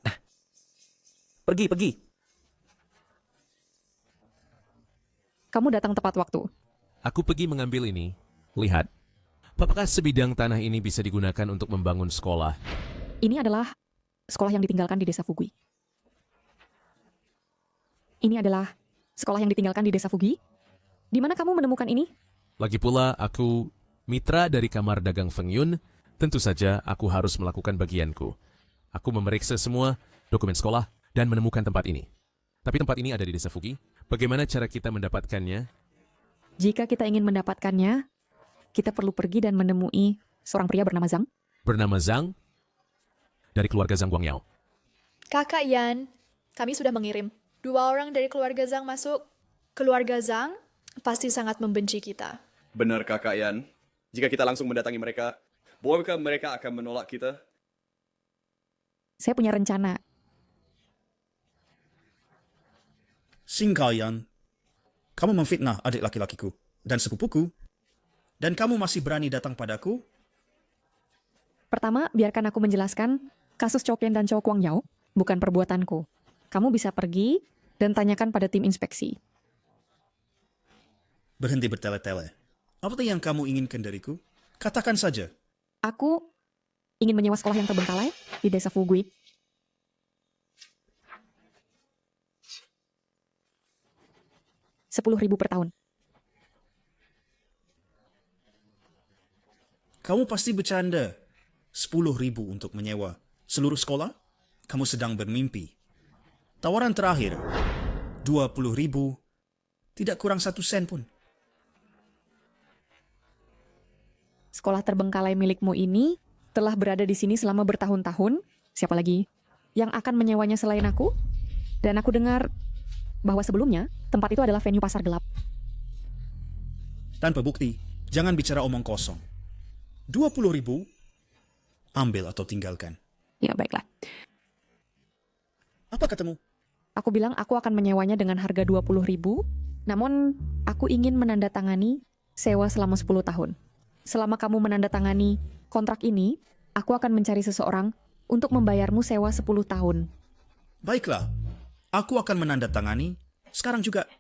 Pergi. Kamu datang tepat waktu. Aku pergi mengambil ini. Lihat, apakah sebidang tanah ini bisa digunakan untuk membangun sekolah? Ini adalah sekolah yang ditinggalkan di desa Fugui. Ini adalah sekolah yang ditinggalkan di desa Fugui. Di mana kamu menemukan ini? Lagi pula, aku mitra dari kamar dagang Feng Yun. Tentu saja aku harus melakukan bagianku. Aku memeriksa semua dokumen sekolah dan menemukan tempat ini. Tapi tempat ini ada di desa Fugui. Bagaimana cara kita mendapatkannya? Jika kita ingin mendapatkannya, kita perlu pergi dan menemui seorang pria bernama Zhang. Bernama Zhang? Dari keluarga Zhang Guangyao. Kakak Yan, kami sudah mengirim 2 orang dari keluarga Zhang masuk. Keluarga Zhang pasti sangat membenci kita. Benar Kakak Yan. Jika kita langsung mendatangi mereka, bukankah mereka akan menolak kita? Saya punya rencana. Xing Kaoyan, kamu memfitnah adik laki-lakiku dan sepupuku, dan kamu masih berani datang padaku? Pertama, biarkan aku menjelaskan kasus Chou Qian dan Chou Guangyao bukan perbuatanku. Kamu bisa pergi dan tanyakan pada tim inspeksi. Berhenti bertele-tele. Apa yang kamu inginkan dariku? Katakan saja. Aku ingin menyewa sekolah yang terbengkalai di desa Fugui. $10,000 per tahun. Kamu pasti bercanda. 10.000 untuk menyewa seluruh sekolah? Kamu sedang bermimpi. Tawaran terakhir, 20.000, tidak kurang 1 sen pun. Sekolah terbengkalai milikmu ini telah berada di sini selama bertahun-tahun. Siapa lagi yang akan menyewanya selain aku? Dan aku dengar bahwa sebelumnya tempat itu adalah venue pasar gelap. Tanpa bukti, jangan bicara omong kosong. 20.000, ambil atau tinggalkan. Ya, baiklah. Apa katamu? Aku bilang aku akan menyewanya dengan harga 20.000, namun aku ingin menandatangani sewa selama 10 tahun. Selama kamu menandatangani kontrak ini, aku akan mencari seseorang untuk membayarmu sewa 10 tahun. Baiklah, aku akan menandatangani sekarang juga.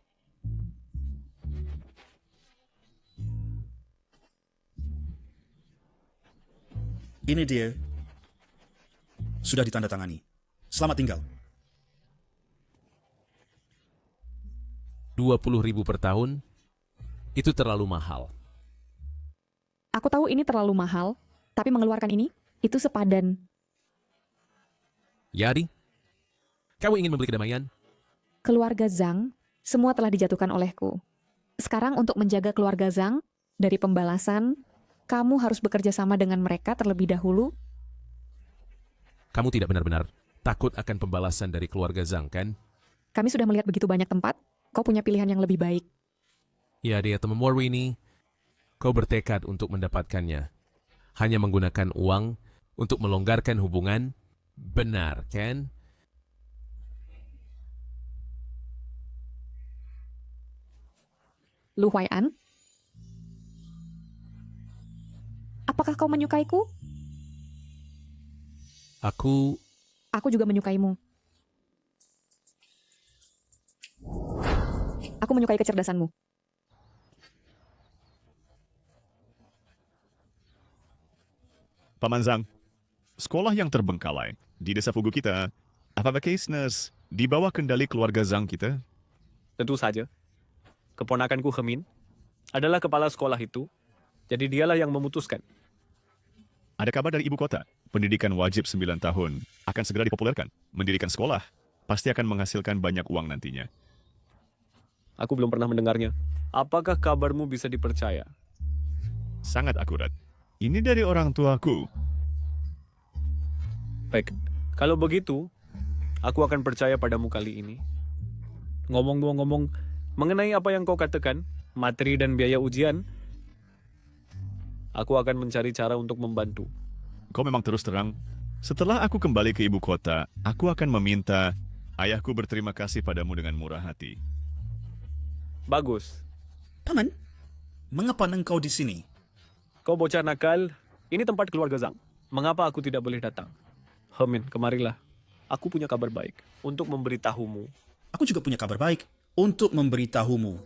Ini dia. Sudah ditandatangani. Selamat tinggal. 20.000 per tahun, itu terlalu mahal. Aku tahu ini terlalu mahal, tapi mengeluarkan ini, itu sepadan. Yadi, kamu ingin membeli kedamaian? Keluarga Zhang, semua telah dijatuhkan olehku. Sekarang untuk menjaga keluarga Zhang dari pembalasan, kamu harus bekerja sama dengan mereka terlebih dahulu. Kamu tidak benar-benar takut akan pembalasan dari keluarga Zhang, kan? Kami sudah melihat begitu banyak tempat, kau punya pilihan yang lebih baik. Ya, dia teman ini, kau bertekad untuk mendapatkannya. Hanya menggunakan uang untuk melonggarkan hubungan, benar, kan? Lu Huai'an, apakah kau menyukaiku? Aku juga menyukaimu. Aku menyukai kecerdasanmu. Paman Zhang, sekolah yang terbengkalai di desa Fugu kita, apakah Keisnes di bawah kendali keluarga Zhang kita? Tentu saja. Keponakanku Hemin adalah kepala sekolah itu, jadi dialah yang memutuskan. Ada kabar dari ibu kota, pendidikan wajib 9 tahun akan segera dipopulerkan. Mendirikan sekolah pasti akan menghasilkan banyak uang nantinya. Aku belum pernah mendengarnya. Apakah kabarmu bisa dipercaya? Sangat akurat. Ini dari orang tuaku. Baik, kalau begitu, aku akan percaya padamu kali ini. Ngomong-ngomong, mengenai apa yang kau katakan, materi dan biaya ujian, aku akan mencari cara untuk membantu. Kau memang terus terang. Setelah aku kembali ke ibu kota, aku akan meminta ayahku berterima kasih padamu dengan murah hati. Bagus. Paman, mengapa engkau di sini? Kau bocah nakal, ini tempat keluarga Zhang. Mengapa aku tidak boleh datang? Hemin, kemarilah. Aku punya kabar baik untuk memberitahumu. Aku juga punya kabar baik untuk memberitahumu.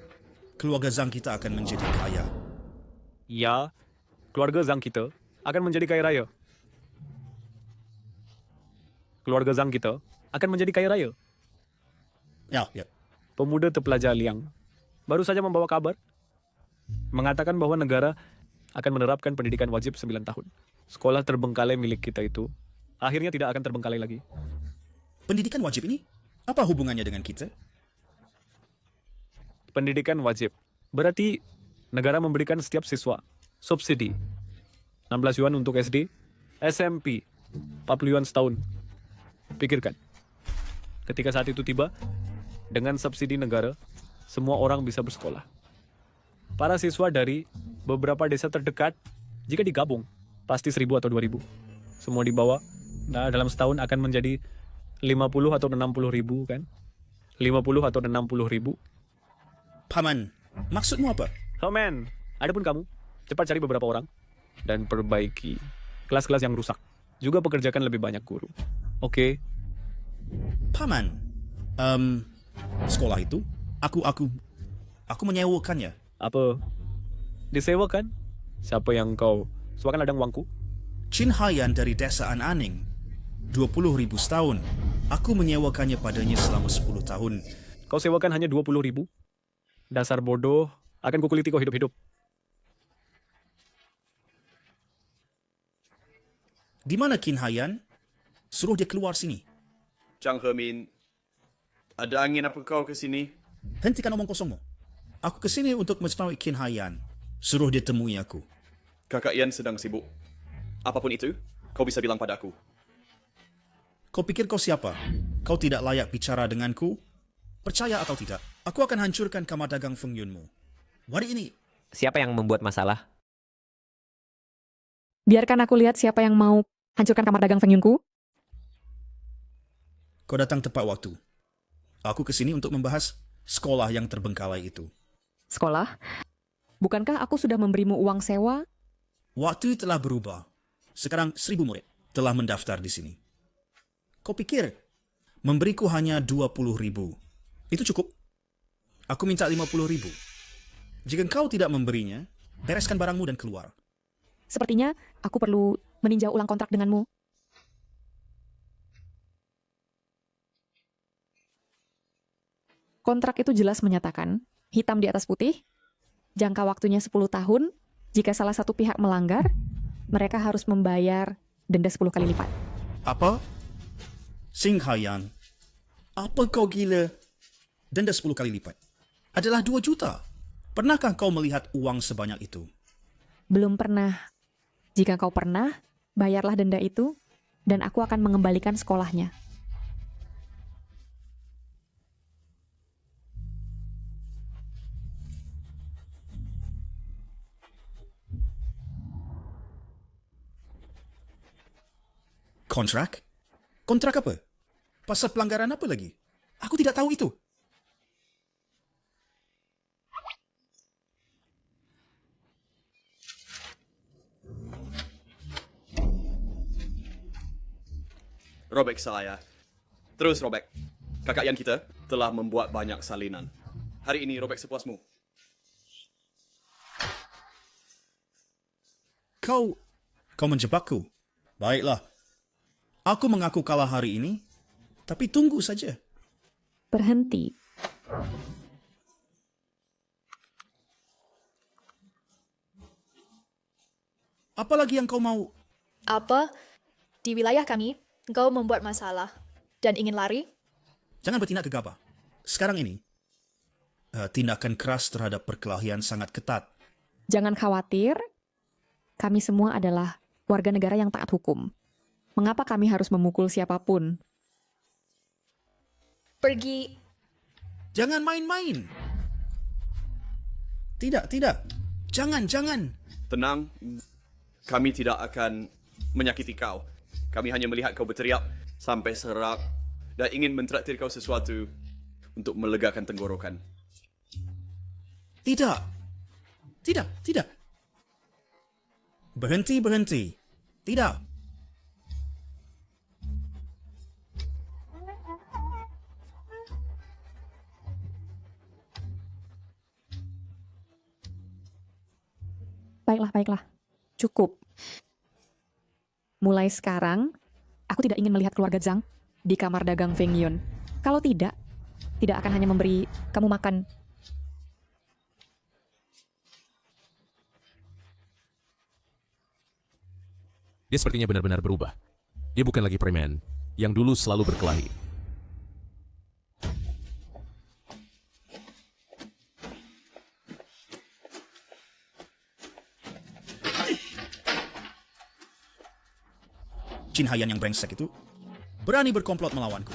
Keluarga Zhang kita akan menjadi kaya. Ya, keluarga Zhang kita akan menjadi kaya raya. Keluarga Zhang kita akan menjadi kaya raya. Ya. Pemuda terpelajar Liang baru saja membawa kabar, mengatakan bahwa negara akan menerapkan pendidikan wajib 9 tahun. Sekolah terbengkalai milik kita itu akhirnya tidak akan terbengkalai lagi. Pendidikan wajib ini? Apa hubungannya dengan kita? Pendidikan wajib berarti negara memberikan setiap siswa subsidi 16 yuan untuk SD, SMP 40 yuan setahun. Pikirkan, ketika saat itu tiba, dengan subsidi negara, semua orang bisa bersekolah. Para siswa dari beberapa desa terdekat, jika digabung, pasti 1.000 atau 2.000. Semua dibawa, nah dalam setahun akan menjadi 50 atau 60 ribu, kan? 50 atau 60 ribu. Paman, maksudmu apa? Oh man, adapun kamu, cepat cari beberapa orang dan perbaiki kelas-kelas yang rusak. Juga pekerjakan lebih banyak guru. Oke? Paman, sekolah itu, aku menyewakannya. Apa? Disewakan? Siapa yang kau sewakan ladang uangku? Chin Haiyan dari desa An-Aning, 20.000 setahun. Aku menyewakannya padanya selama 10 tahun. Kau sewakan hanya 20.000? Dasar bodoh, akan kukuliti kau hidup-hidup. Di mana Qin Haiyan? Suruh dia keluar sini. Zhang Hemin Ada angin apa kau ke sini? Hentikan omong kosongmu. Aku ke sini untuk mencari Kin Haiyan. Suruh dia temui aku. Kakak Ian sedang sibuk. Apapun itu, kau bisa bilang pada aku. Kau pikir kau siapa? Kau tidak layak bicara denganku? Percaya atau tidak, aku akan hancurkan kamar dagang Feng Yunmu. Hari ini. Siapa yang membuat masalah? Biarkan aku lihat siapa yang mau hancurkan kamar dagang Feng Yunku. Kau datang tepat waktu. Aku ke sini untuk membahas sekolah yang terbengkalai itu. Sekolah? Bukankah aku sudah memberimu uang sewa? Waktu telah berubah. Sekarang 1.000 murid telah mendaftar di sini. Kau pikir memberiku hanya 20.000? Itu cukup. Aku minta 50.000. Jika kau tidak memberinya, bereskan barangmu dan keluar. Sepertinya aku perlu meninjau ulang kontrak denganmu. Kontrak itu jelas menyatakan, hitam di atas putih, jangka waktunya 10 tahun, jika salah satu pihak melanggar, mereka harus membayar denda 10 kali lipat. Apa? Sing Haiyan, apa kau gila? Denda 10 kali lipat. Adalah 2 juta. Pernahkah kau melihat uang sebanyak itu? Belum pernah. Jika kau pernah, bayarlah denda itu, dan aku akan mengembalikan sekolahnya. Kontrak? Kontrak apa? Pasal pelanggaran apa lagi? Aku tidak tahu itu. Robek saya. Terus Robek. Kakak Ian kita telah membuat banyak salinan. Hari ini Robek sepuasmu. Kau menjebakku. Baiklah. Aku mengaku kalah hari ini, tapi tunggu saja. Berhenti. Apa lagi yang kau mau? Apa? Di wilayah kami, kau membuat masalah dan ingin lari? Jangan bertindak gegabah. Sekarang ini, tindakan keras terhadap perkelahian sangat ketat. Jangan khawatir, kami semua adalah warga negara yang taat hukum. Mengapa kami harus memukul siapapun? Pergi. Jangan main-main. Tidak. Jangan. Tenang. Kami tidak akan menyakiti kau. Kami hanya melihat kau berteriak sampai serak dan ingin mentraktir kau sesuatu untuk melegakan tenggorokan. Tidak. Berhenti. Tidak. Baiklah. Cukup. Mulai sekarang, aku tidak ingin melihat keluarga Zhang di kamar dagang Feng Yun. Kalau tidak akan hanya memberi kamu makan. Dia sepertinya benar-benar berubah. Dia bukan lagi preman yang dulu selalu berkelahi. Kin Haiyan yang brengsek itu berani berkomplot melawanku.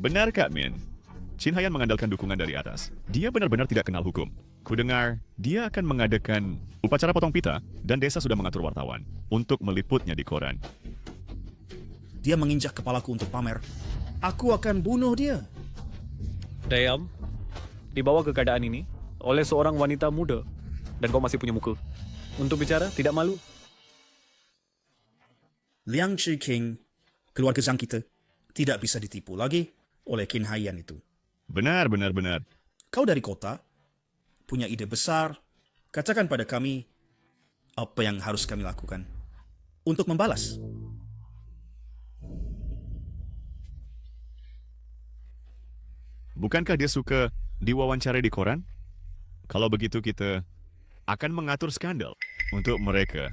Benar, Kak Min. Kin Haiyan mengandalkan dukungan dari atas. Dia benar-benar tidak kenal hukum. Kudengar, dia akan mengadakan upacara potong pita dan desa sudah mengatur wartawan untuk meliputnya di koran. Dia menginjak kepalaku untuk pamer. Aku akan bunuh dia. Dayam, dibawa ke keadaan ini oleh seorang wanita muda dan kau masih punya muka. Untuk bicara, tidak malu. Liang Shiqing, keluarga Zhang kita, tidak bisa ditipu lagi oleh Kin Haiyan itu. Benar. Kau dari kota, punya ide besar, katakan pada kami apa yang harus kami lakukan untuk membalas. Bukankah dia suka diwawancarai di koran? Kalau begitu kita akan mengatur skandal untuk mereka.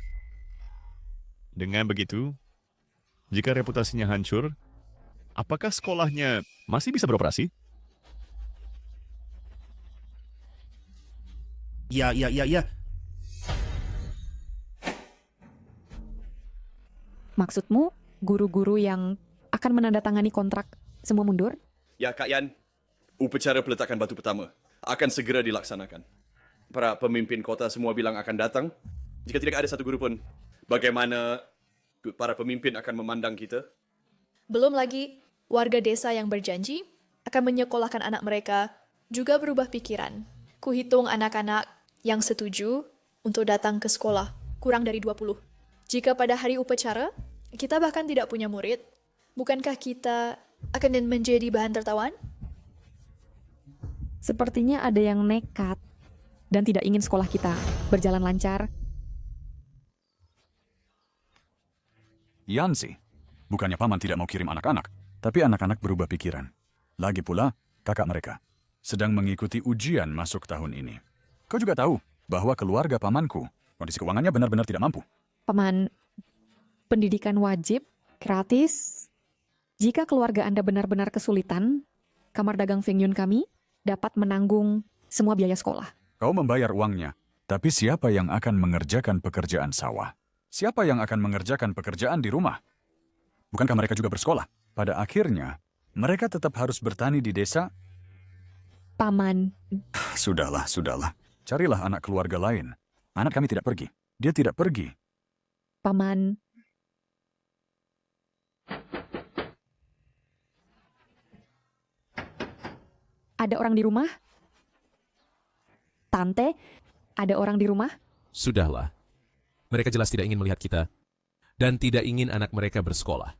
Dengan begitu, jika reputasinya hancur, apakah sekolahnya masih bisa beroperasi? Ya. Maksudmu, guru-guru yang akan menandatangani kontrak semua mundur? Ya, Kak Yan, upacara peletakan batu pertama akan segera dilaksanakan. Para pemimpin kota semua bilang akan datang. Jika tidak ada satu guru pun, bagaimana para pemimpin akan memandang kita? Belum lagi, warga desa yang berjanji akan menyekolahkan anak mereka juga berubah pikiran. Kuhitung anak-anak yang setuju untuk datang ke sekolah, kurang dari 20. Jika pada hari upacara, kita bahkan tidak punya murid, bukankah kita akan menjadi bahan tertawaan? Sepertinya ada yang nekat dan tidak ingin sekolah kita berjalan lancar. Yansi, bukannya paman tidak mau kirim anak-anak, tapi anak-anak berubah pikiran. Lagi pula, kakak mereka sedang mengikuti ujian masuk tahun ini. Kau juga tahu bahwa keluarga pamanku, kondisi keuangannya benar-benar tidak mampu. Paman, pendidikan wajib, gratis. Jika keluarga Anda benar-benar kesulitan, kamar dagang Feng Yun kami dapat menanggung semua biaya sekolah. Kau membayar uangnya, tapi siapa yang akan mengerjakan pekerjaan sawah? Siapa yang akan mengerjakan pekerjaan di rumah? Bukankah mereka juga bersekolah? Pada akhirnya, mereka tetap harus bertani di desa. Paman. Sudahlah. Carilah anak keluarga lain. Anak kami tidak pergi. Dia tidak pergi. Paman. Ada orang di rumah? Tante, ada orang di rumah? Sudahlah. Mereka jelas tidak ingin melihat kita dan tidak ingin anak mereka bersekolah.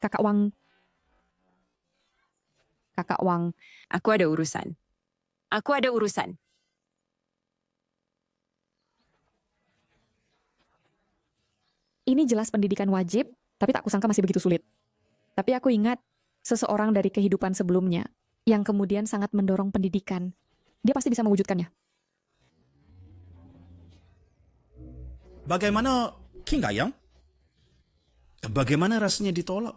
Kakak Wang. Aku ada urusan. Ini jelas pendidikan wajib, tapi tak kusangka masih begitu sulit. Tapi aku ingat seseorang dari kehidupan sebelumnya yang kemudian sangat mendorong pendidikan. Dia pasti bisa mewujudkannya. Bagaimana King Ayang? Bagaimana rasanya ditolak?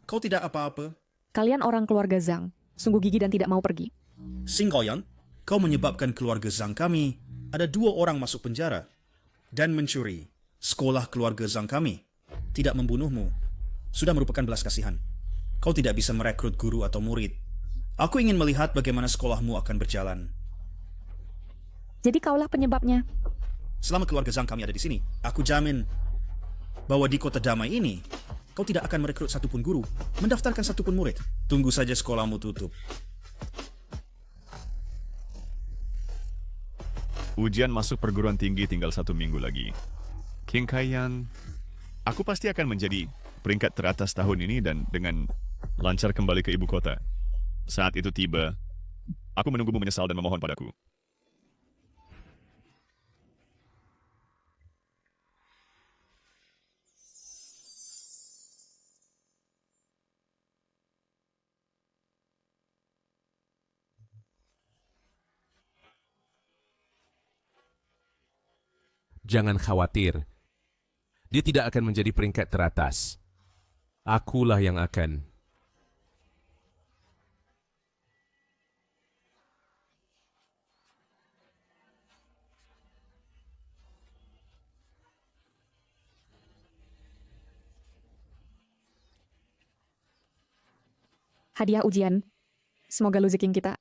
Kau tidak apa-apa. Kalian orang keluarga Zhang, sungguh gigih dan tidak mau pergi. Singgoyan, kau menyebabkan keluarga Zhang kami ada 2 orang masuk penjara dan mencuri sekolah keluarga Zhang kami. Tidak membunuhmu sudah merupakan belas kasihan. Kau tidak bisa merekrut guru atau murid. Aku ingin melihat bagaimana sekolahmu akan berjalan. Jadi kaulah penyebabnya. Selama keluarga Zhang kami ada di sini, aku jamin bahwa di kota damai ini, kau tidak akan merekrut satupun guru, mendaftarkan satupun murid. Tunggu saja sekolahmu tutup. Ujian masuk perguruan tinggi tinggal 1 minggu lagi. King Kaiyan, aku pasti akan menjadi peringkat teratas tahun ini dan dengan lancar kembali ke ibu kota. Saat itu tiba, aku menunggumu menyesal dan memohon padaku. Jangan khawatir. Dia tidak akan menjadi peringkat teratas. Akulah yang akan. Hadiah ujian. Semoga Lu Ziking kita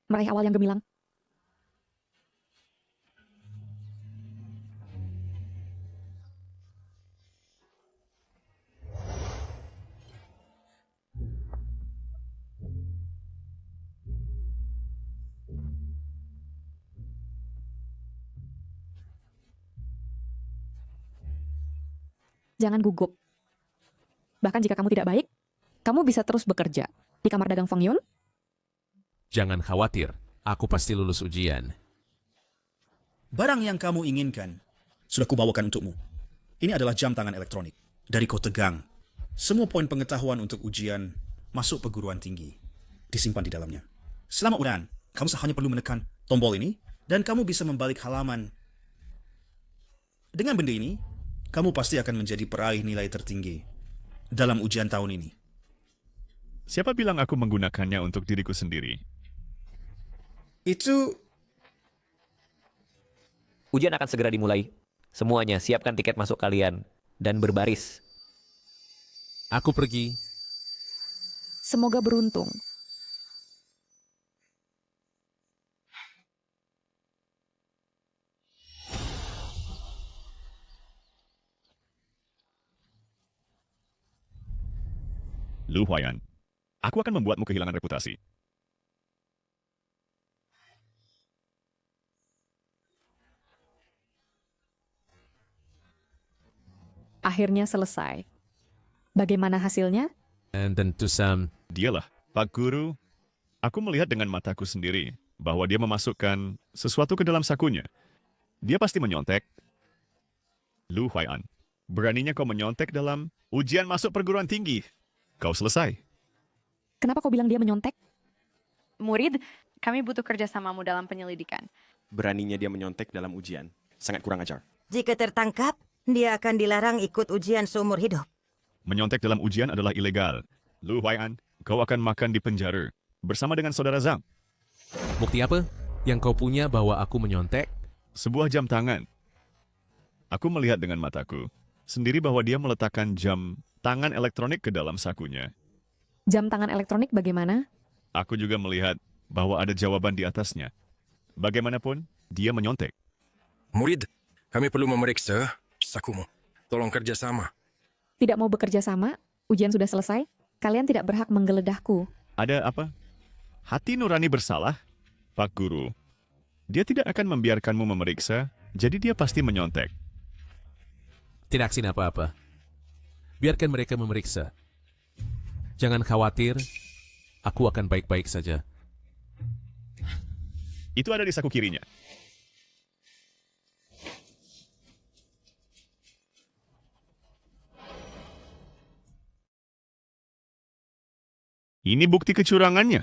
meraih awal yang gemilang. Jangan gugup. Bahkan jika kamu tidak baik, kamu bisa terus bekerja di kamar dagang Feng Yun. Jangan khawatir, aku pasti lulus ujian. Barang yang kamu inginkan sudah kubawakan untukmu. Ini adalah jam tangan elektronik dari Kota Gang. Semua poin pengetahuan untuk ujian masuk perguruan tinggi disimpan di dalamnya. Selama ujian, kamu hanya perlu menekan tombol ini dan kamu bisa membalik halaman. Dengan benda ini, kamu pasti akan menjadi peraih nilai tertinggi dalam ujian tahun ini. Siapa bilang aku menggunakannya untuk diriku sendiri? Itu... Ujian akan segera dimulai. Semuanya siapkan tiket masuk kalian dan berbaris. Aku pergi. Semoga beruntung. Lu Huaiyan, aku akan membuatmu kehilangan reputasi. Akhirnya selesai. Bagaimana hasilnya? Dan tentu Dialah, Pak Guru. Aku melihat dengan mataku sendiri bahwa dia memasukkan sesuatu ke dalam sakunya. Dia pasti menyontek. Lu Huaiyan, beraninya kau menyontek dalam ujian masuk perguruan tinggi. Kau selesai. Kenapa kau bilang dia menyontek? Murid, kami butuh kerjasamamu dalam penyelidikan. Beraninya dia menyontek dalam ujian. Sangat kurang ajar. Jika tertangkap, dia akan dilarang ikut ujian seumur hidup. Menyontek dalam ujian adalah ilegal. Lu Huaiyan, kau akan makan di penjara bersama dengan saudara Zhang. Bukti apa yang kau punya bahwa aku menyontek? Sebuah jam tangan. Aku melihat dengan mataku sendiri bahwa dia meletakkan jam tangan elektronik ke dalam sakunya. Jam tangan elektronik bagaimana? Aku juga melihat bahwa ada jawaban di atasnya. Bagaimanapun, dia menyontek. Murid, kami perlu memeriksa sakumu. Tolong kerjasama. Tidak mau bekerja sama? Ujian sudah selesai? Kalian tidak berhak menggeledahku. Ada apa? Hati nurani bersalah? Pak Guru, dia tidak akan membiarkanmu memeriksa, jadi dia pasti menyontek. Tidak aksi apa-apa. Biarkan mereka memeriksa. Jangan khawatir, aku akan baik-baik saja. Itu ada di saku kirinya. Ini bukti kecurangannya.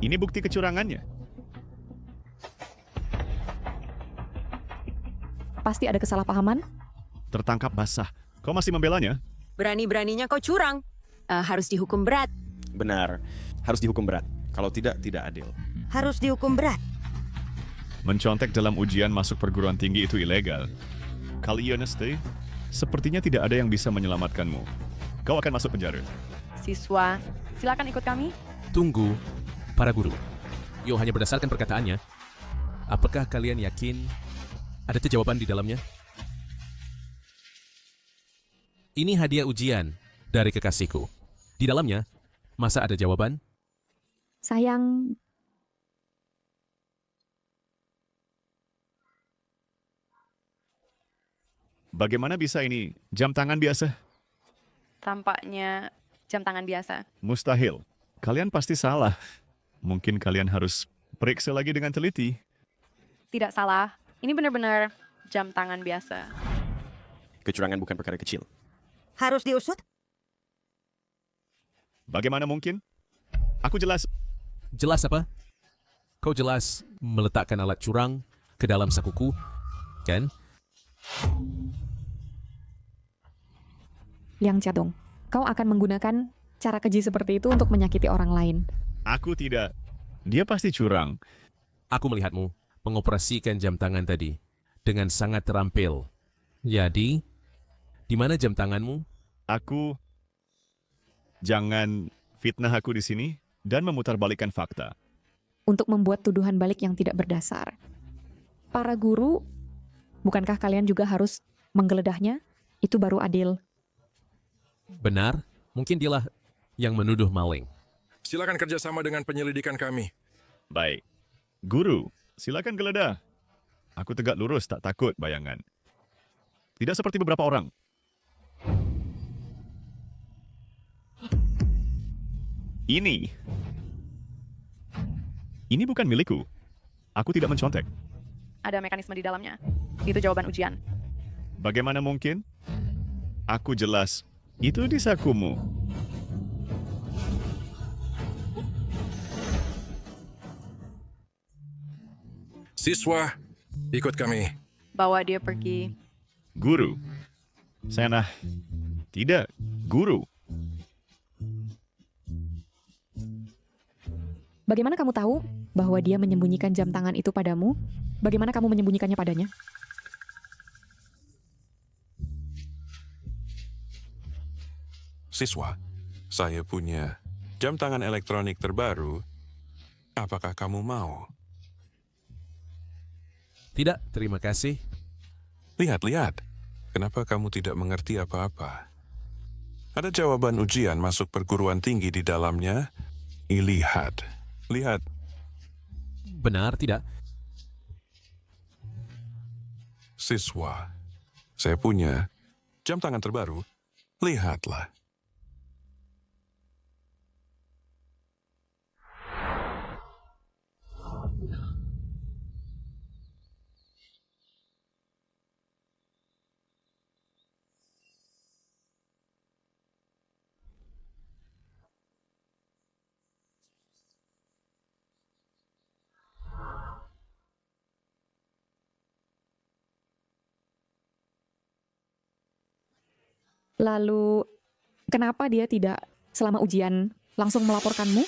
Ini bukti kecurangannya. Pasti ada kesalahpahaman? Tertangkap basah. Kau masih membelanya? Berani-beraninya kau curang. Harus dihukum berat. Benar, harus dihukum berat. Kalau tidak, tidak adil. Harus dihukum berat. Mencontek dalam ujian masuk perguruan tinggi itu ilegal. Kali Ioneste, sepertinya tidak ada yang bisa menyelamatkanmu. Kau akan masuk penjara. Siswa, silakan ikut kami. Tunggu, para guru. Yo, hanya berdasarkan perkataannya, apakah kalian yakin ada jawaban di dalamnya? Ini hadiah ujian dari kekasihku. Di dalamnya, masa ada jawaban? Sayang, Bagaimana bisa ini? Jam tangan biasa? Tampaknya jam tangan biasa. Mustahil. Kalian pasti salah. Mungkin kalian harus periksa lagi dengan teliti. Tidak salah, ini benar-benar jam tangan biasa. Kecurangan bukan perkara kecil. Harus diusut? Bagaimana mungkin? Aku jelas. Jelas apa? Kau jelas meletakkan alat curang ke dalam sakuku, kan? Liang Jiadong, kau akan menggunakan cara keji seperti itu untuk menyakiti orang lain. Aku tidak. Dia pasti curang. Aku melihatmu mengoperasikan jam tangan tadi dengan sangat terampil. Jadi, di mana jam tanganmu? Aku... Jangan fitnah aku di sini dan memutarbalikkan fakta. Untuk membuat tuduhan balik yang tidak berdasar. Para guru, bukankah kalian juga harus menggeledahnya? Itu baru adil. Benar, mungkin dialah yang menuduh maling. Silakan kerjasama dengan penyelidikan kami. Baik. Guru, silakan geledah. Aku tegak lurus, tak takut bayangan. Tidak seperti beberapa orang. Ini bukan milikku. Aku tidak mencontek. Ada mekanisme di dalamnya. Itu jawaban ujian. Bagaimana mungkin? Aku jelas. Itu di sakumu. Siswa, ikut kami. Bawa dia pergi. Guru. Senah. Tidak. Guru. Bagaimana kamu tahu bahwa dia menyembunyikan jam tangan itu padamu? Bagaimana kamu menyembunyikannya padanya? Siswa, saya punya jam tangan elektronik terbaru. Apakah kamu mau? Tidak, terima kasih. Lihat. Kenapa kamu tidak mengerti apa-apa? Ada jawaban ujian masuk perguruan tinggi di dalamnya. Lihat. Benar, tidak? Siswa, saya punya jam tangan terbaru. Lihatlah. Lalu, kenapa dia tidak selama ujian langsung melaporkanmu?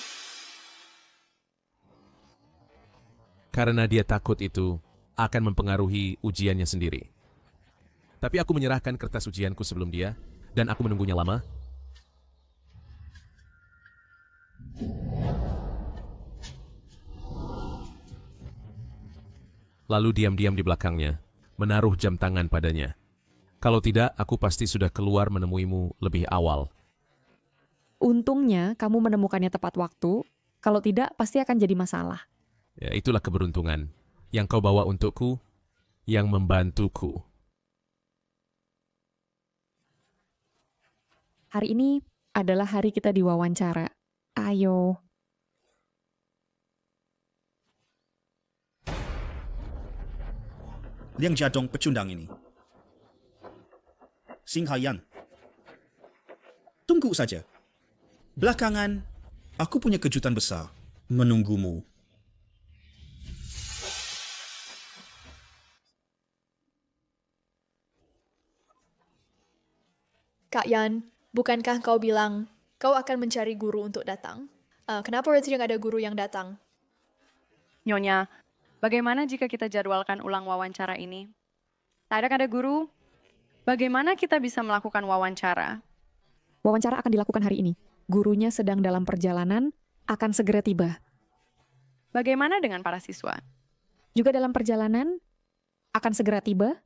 Karena dia takut itu akan mempengaruhi ujiannya sendiri. Tapi aku menyerahkan kertas ujianku sebelum dia, dan aku menunggunya lama. Lalu diam-diam di belakangnya, menaruh jam tangan padanya. Kalau tidak, aku pasti sudah keluar menemuimu lebih awal. Untungnya kamu menemukannya tepat waktu, kalau tidak pasti akan jadi masalah. Ya, itulah keberuntungan yang kau bawa untukku, yang membantuku. Hari ini adalah hari kita diwawancara. Ayo. Liang Jiadong pecundang ini. Xing Haiyan. Tunggu saja. Belakangan, aku punya kejutan besar menunggumu. Kak Yan, bukankah kau bilang kau akan mencari guru untuk datang? Kenapa tidak ada guru yang datang? Nyonya, bagaimana jika kita jadwalkan ulang wawancara ini? Tak ada guru? Bagaimana kita bisa melakukan wawancara? Wawancara akan dilakukan hari ini. Gurunya sedang dalam perjalanan, akan segera tiba. Bagaimana dengan para siswa? Juga dalam perjalanan, akan segera tiba.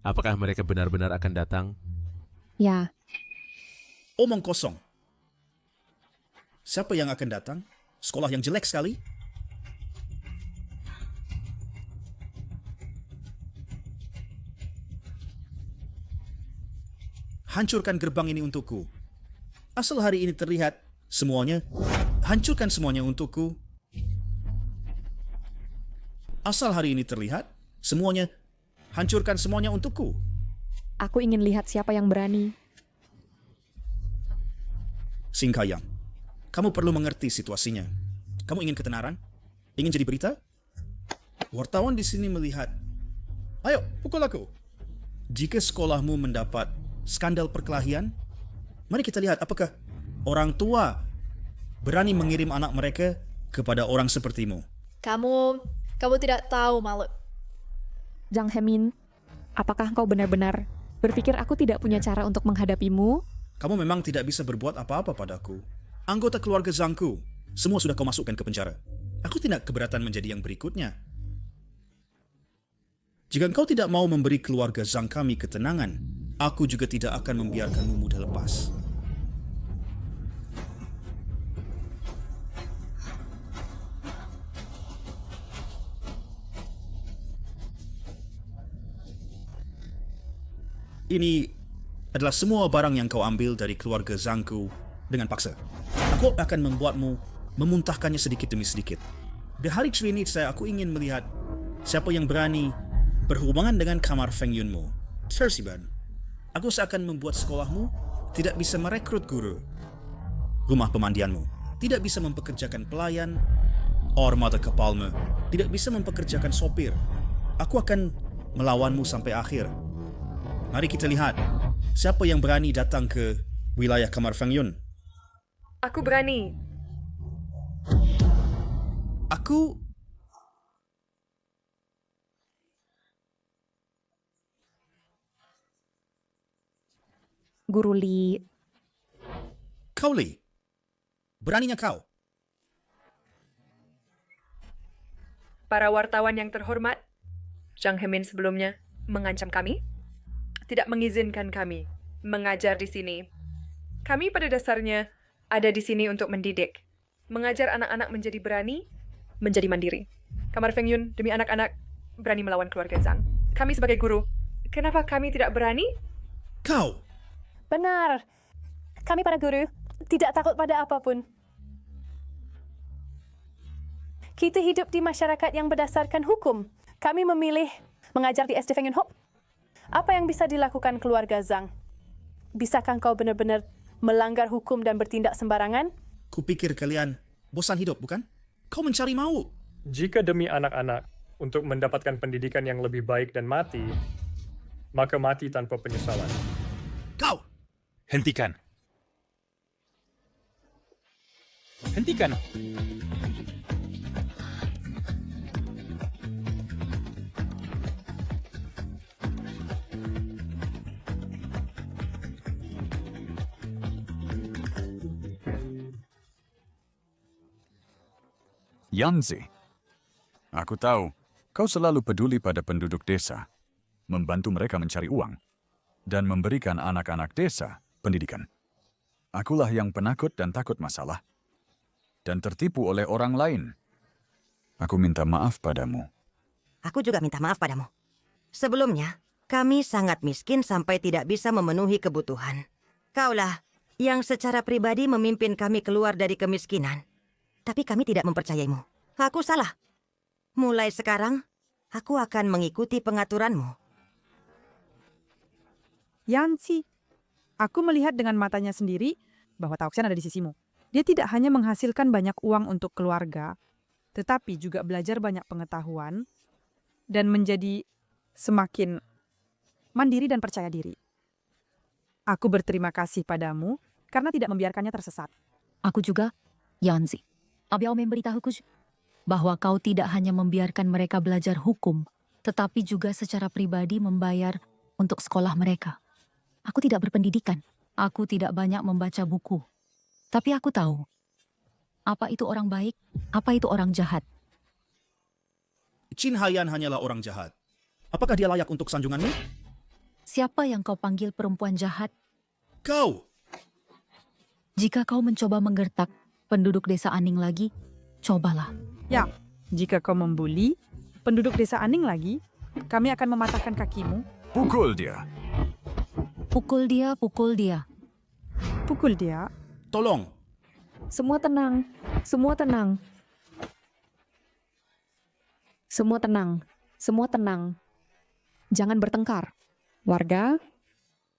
Apakah mereka benar-benar akan datang? Ya. Omong kosong. Siapa yang akan datang? Sekolah yang jelek sekali? Hancurkan gerbang ini untukku. Asal hari ini terlihat semuanya, hancurkan semuanya untukku. Asal hari ini terlihat semuanya, hancurkan semuanya untukku. Aku ingin lihat siapa yang berani. Xing Haiyan, kamu perlu mengerti situasinya. Kamu ingin ketenaran? Ingin jadi berita? Wartawan di sini melihat. Ayo, pukul aku. Jika sekolahmu mendapat skandal perkelahian, mari kita lihat apakah orang tua berani mengirim anak mereka kepada orang sepertimu. Kamu tidak tahu, Maluk. Zhang Hemin, apakah kau benar-benar berpikir aku tidak punya cara untuk menghadapimu? Kamu memang tidak bisa berbuat apa-apa padaku. Anggota keluarga Zhangku, semua sudah kau masukkan ke penjara. Aku tidak keberatan menjadi yang berikutnya. Jika engkau tidak mau memberi keluarga Zhang kami ketenangan, aku juga tidak akan membiarkanmu mudah lepas. Ini adalah semua barang yang kau ambil dari keluarga Zhangku dengan paksa. Aku akan membuatmu memuntahkannya sedikit demi sedikit. Di hari Trinity aku ingin melihat siapa yang berani berhubungan dengan kamar Feng Yunmu. Tersiban. Aku seakan membuat sekolahmu tidak bisa merekrut guru. Rumah pemandianmu tidak bisa mempekerjakan pelayan. Armada kapalmu tidak bisa mempekerjakan sopir. Aku akan melawanmu sampai akhir. Mari kita lihat Siapa yang berani datang ke wilayah kamar Feng Yun? Aku berani. Aku... Guru Li, Kau Li? Beraninya kau? Para wartawan yang terhormat, Zhang Hemin sebelumnya mengancam kami, tidak mengizinkan kami mengajar di sini. Kami pada dasarnya ada di sini untuk mendidik, mengajar anak-anak menjadi berani, menjadi mandiri. Kamar Feng Yun demi anak-anak berani melawan keluarga Zhang. Kami sebagai guru, kenapa kami tidak berani? Kau? Benar. Kami para guru tidak takut pada apapun. Kita hidup di masyarakat yang berdasarkan hukum. Kami memilih mengajar di SD Feng Yun Hop. Apa yang bisa dilakukan keluarga Zhang? Bisakah kau benar-benar melanggar hukum dan bertindak sembarangan? Kupikir kalian bosan hidup, bukan? Kau mencari maut. Jika demi anak-anak untuk mendapatkan pendidikan yang lebih baik dan mati, maka mati tanpa penyesalan. Kau! Hentikan. Hentikan. Yanzi, aku tahu kau selalu peduli pada penduduk desa, membantu mereka mencari uang, dan memberikan anak-anak desa pendidikan. Akulah yang penakut dan takut masalah, dan tertipu oleh orang lain. Aku minta maaf padamu. Aku juga minta maaf padamu. Sebelumnya, kami sangat miskin sampai tidak bisa memenuhi kebutuhan. Kaulah yang secara pribadi memimpin kami keluar dari kemiskinan. Tapi kami tidak mempercayaimu. Aku salah. Mulai sekarang, aku akan mengikuti pengaturanmu. Yanzi, aku melihat dengan matanya sendiri bahwa Taoxian ada di sisimu. Dia tidak hanya menghasilkan banyak uang untuk keluarga, tetapi juga belajar banyak pengetahuan dan menjadi semakin mandiri dan percaya diri. Aku berterima kasih padamu karena tidak membiarkannya tersesat. Aku juga, Yanzi. Abiau memberitahuku bahwa kau tidak hanya membiarkan mereka belajar hukum, tetapi juga secara pribadi membayar untuk sekolah mereka. Aku tidak berpendidikan. Aku tidak banyak membaca buku. Tapi aku tahu, apa itu orang baik, apa itu orang jahat. Qin Haiyan hanyalah orang jahat. Apakah dia layak untuk sanjunganmu? Siapa yang kau panggil perempuan jahat? Kau! Jika kau mencoba menggertak penduduk desa Aning lagi, cobalah. Ya, jika kau membuli penduduk desa Aning lagi, kami akan mematahkan kakimu. Pukul dia. Pukul dia, pukul dia. Pukul dia. Tolong. Semua tenang, semua tenang. Semua tenang, semua tenang. Jangan bertengkar. Warga,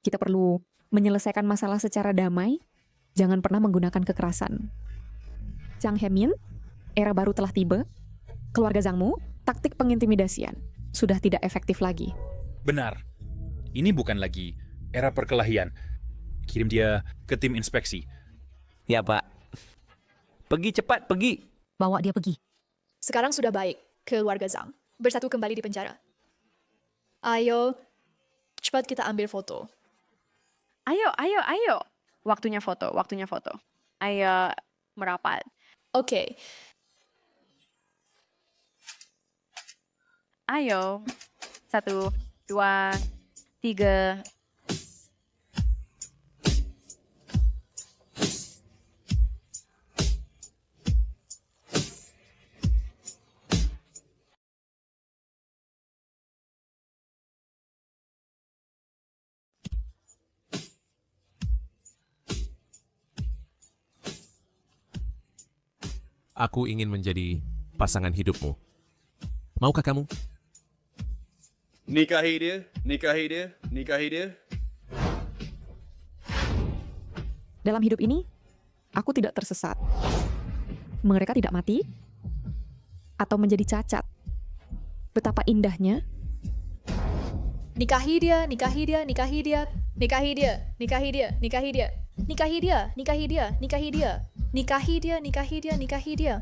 kita perlu menyelesaikan masalah secara damai. Jangan pernah menggunakan kekerasan. Zhang Hemin, era baru telah tiba. Keluarga Zhangmu, taktik pengintimidasian sudah tidak efektif lagi. Benar. Ini bukan lagi era perkelahian. Kirim dia ke tim inspeksi. Ya, Pak. Pergi cepat, pergi. Bawa dia pergi. Sekarang sudah baik, keluarga Zhang. Bersatu kembali di penjara. Ayo, cepat kita ambil foto. Ayo. Waktunya foto. Ayo, merapat. Oke. Ayo. 1, 2, 3. Aku ingin menjadi pasangan hidupmu. Maukah kamu? Nikahi dia. Dalam hidup ini, aku tidak tersesat. Mereka tidak mati atau menjadi cacat. Betapa indahnya. Nikahi dia. Nikahi dia, nikahi dia, nikahi dia. Nikahi dia, nikahi dia, nikahi dia. Nikahi dia, nikahi dia, nikahi dia.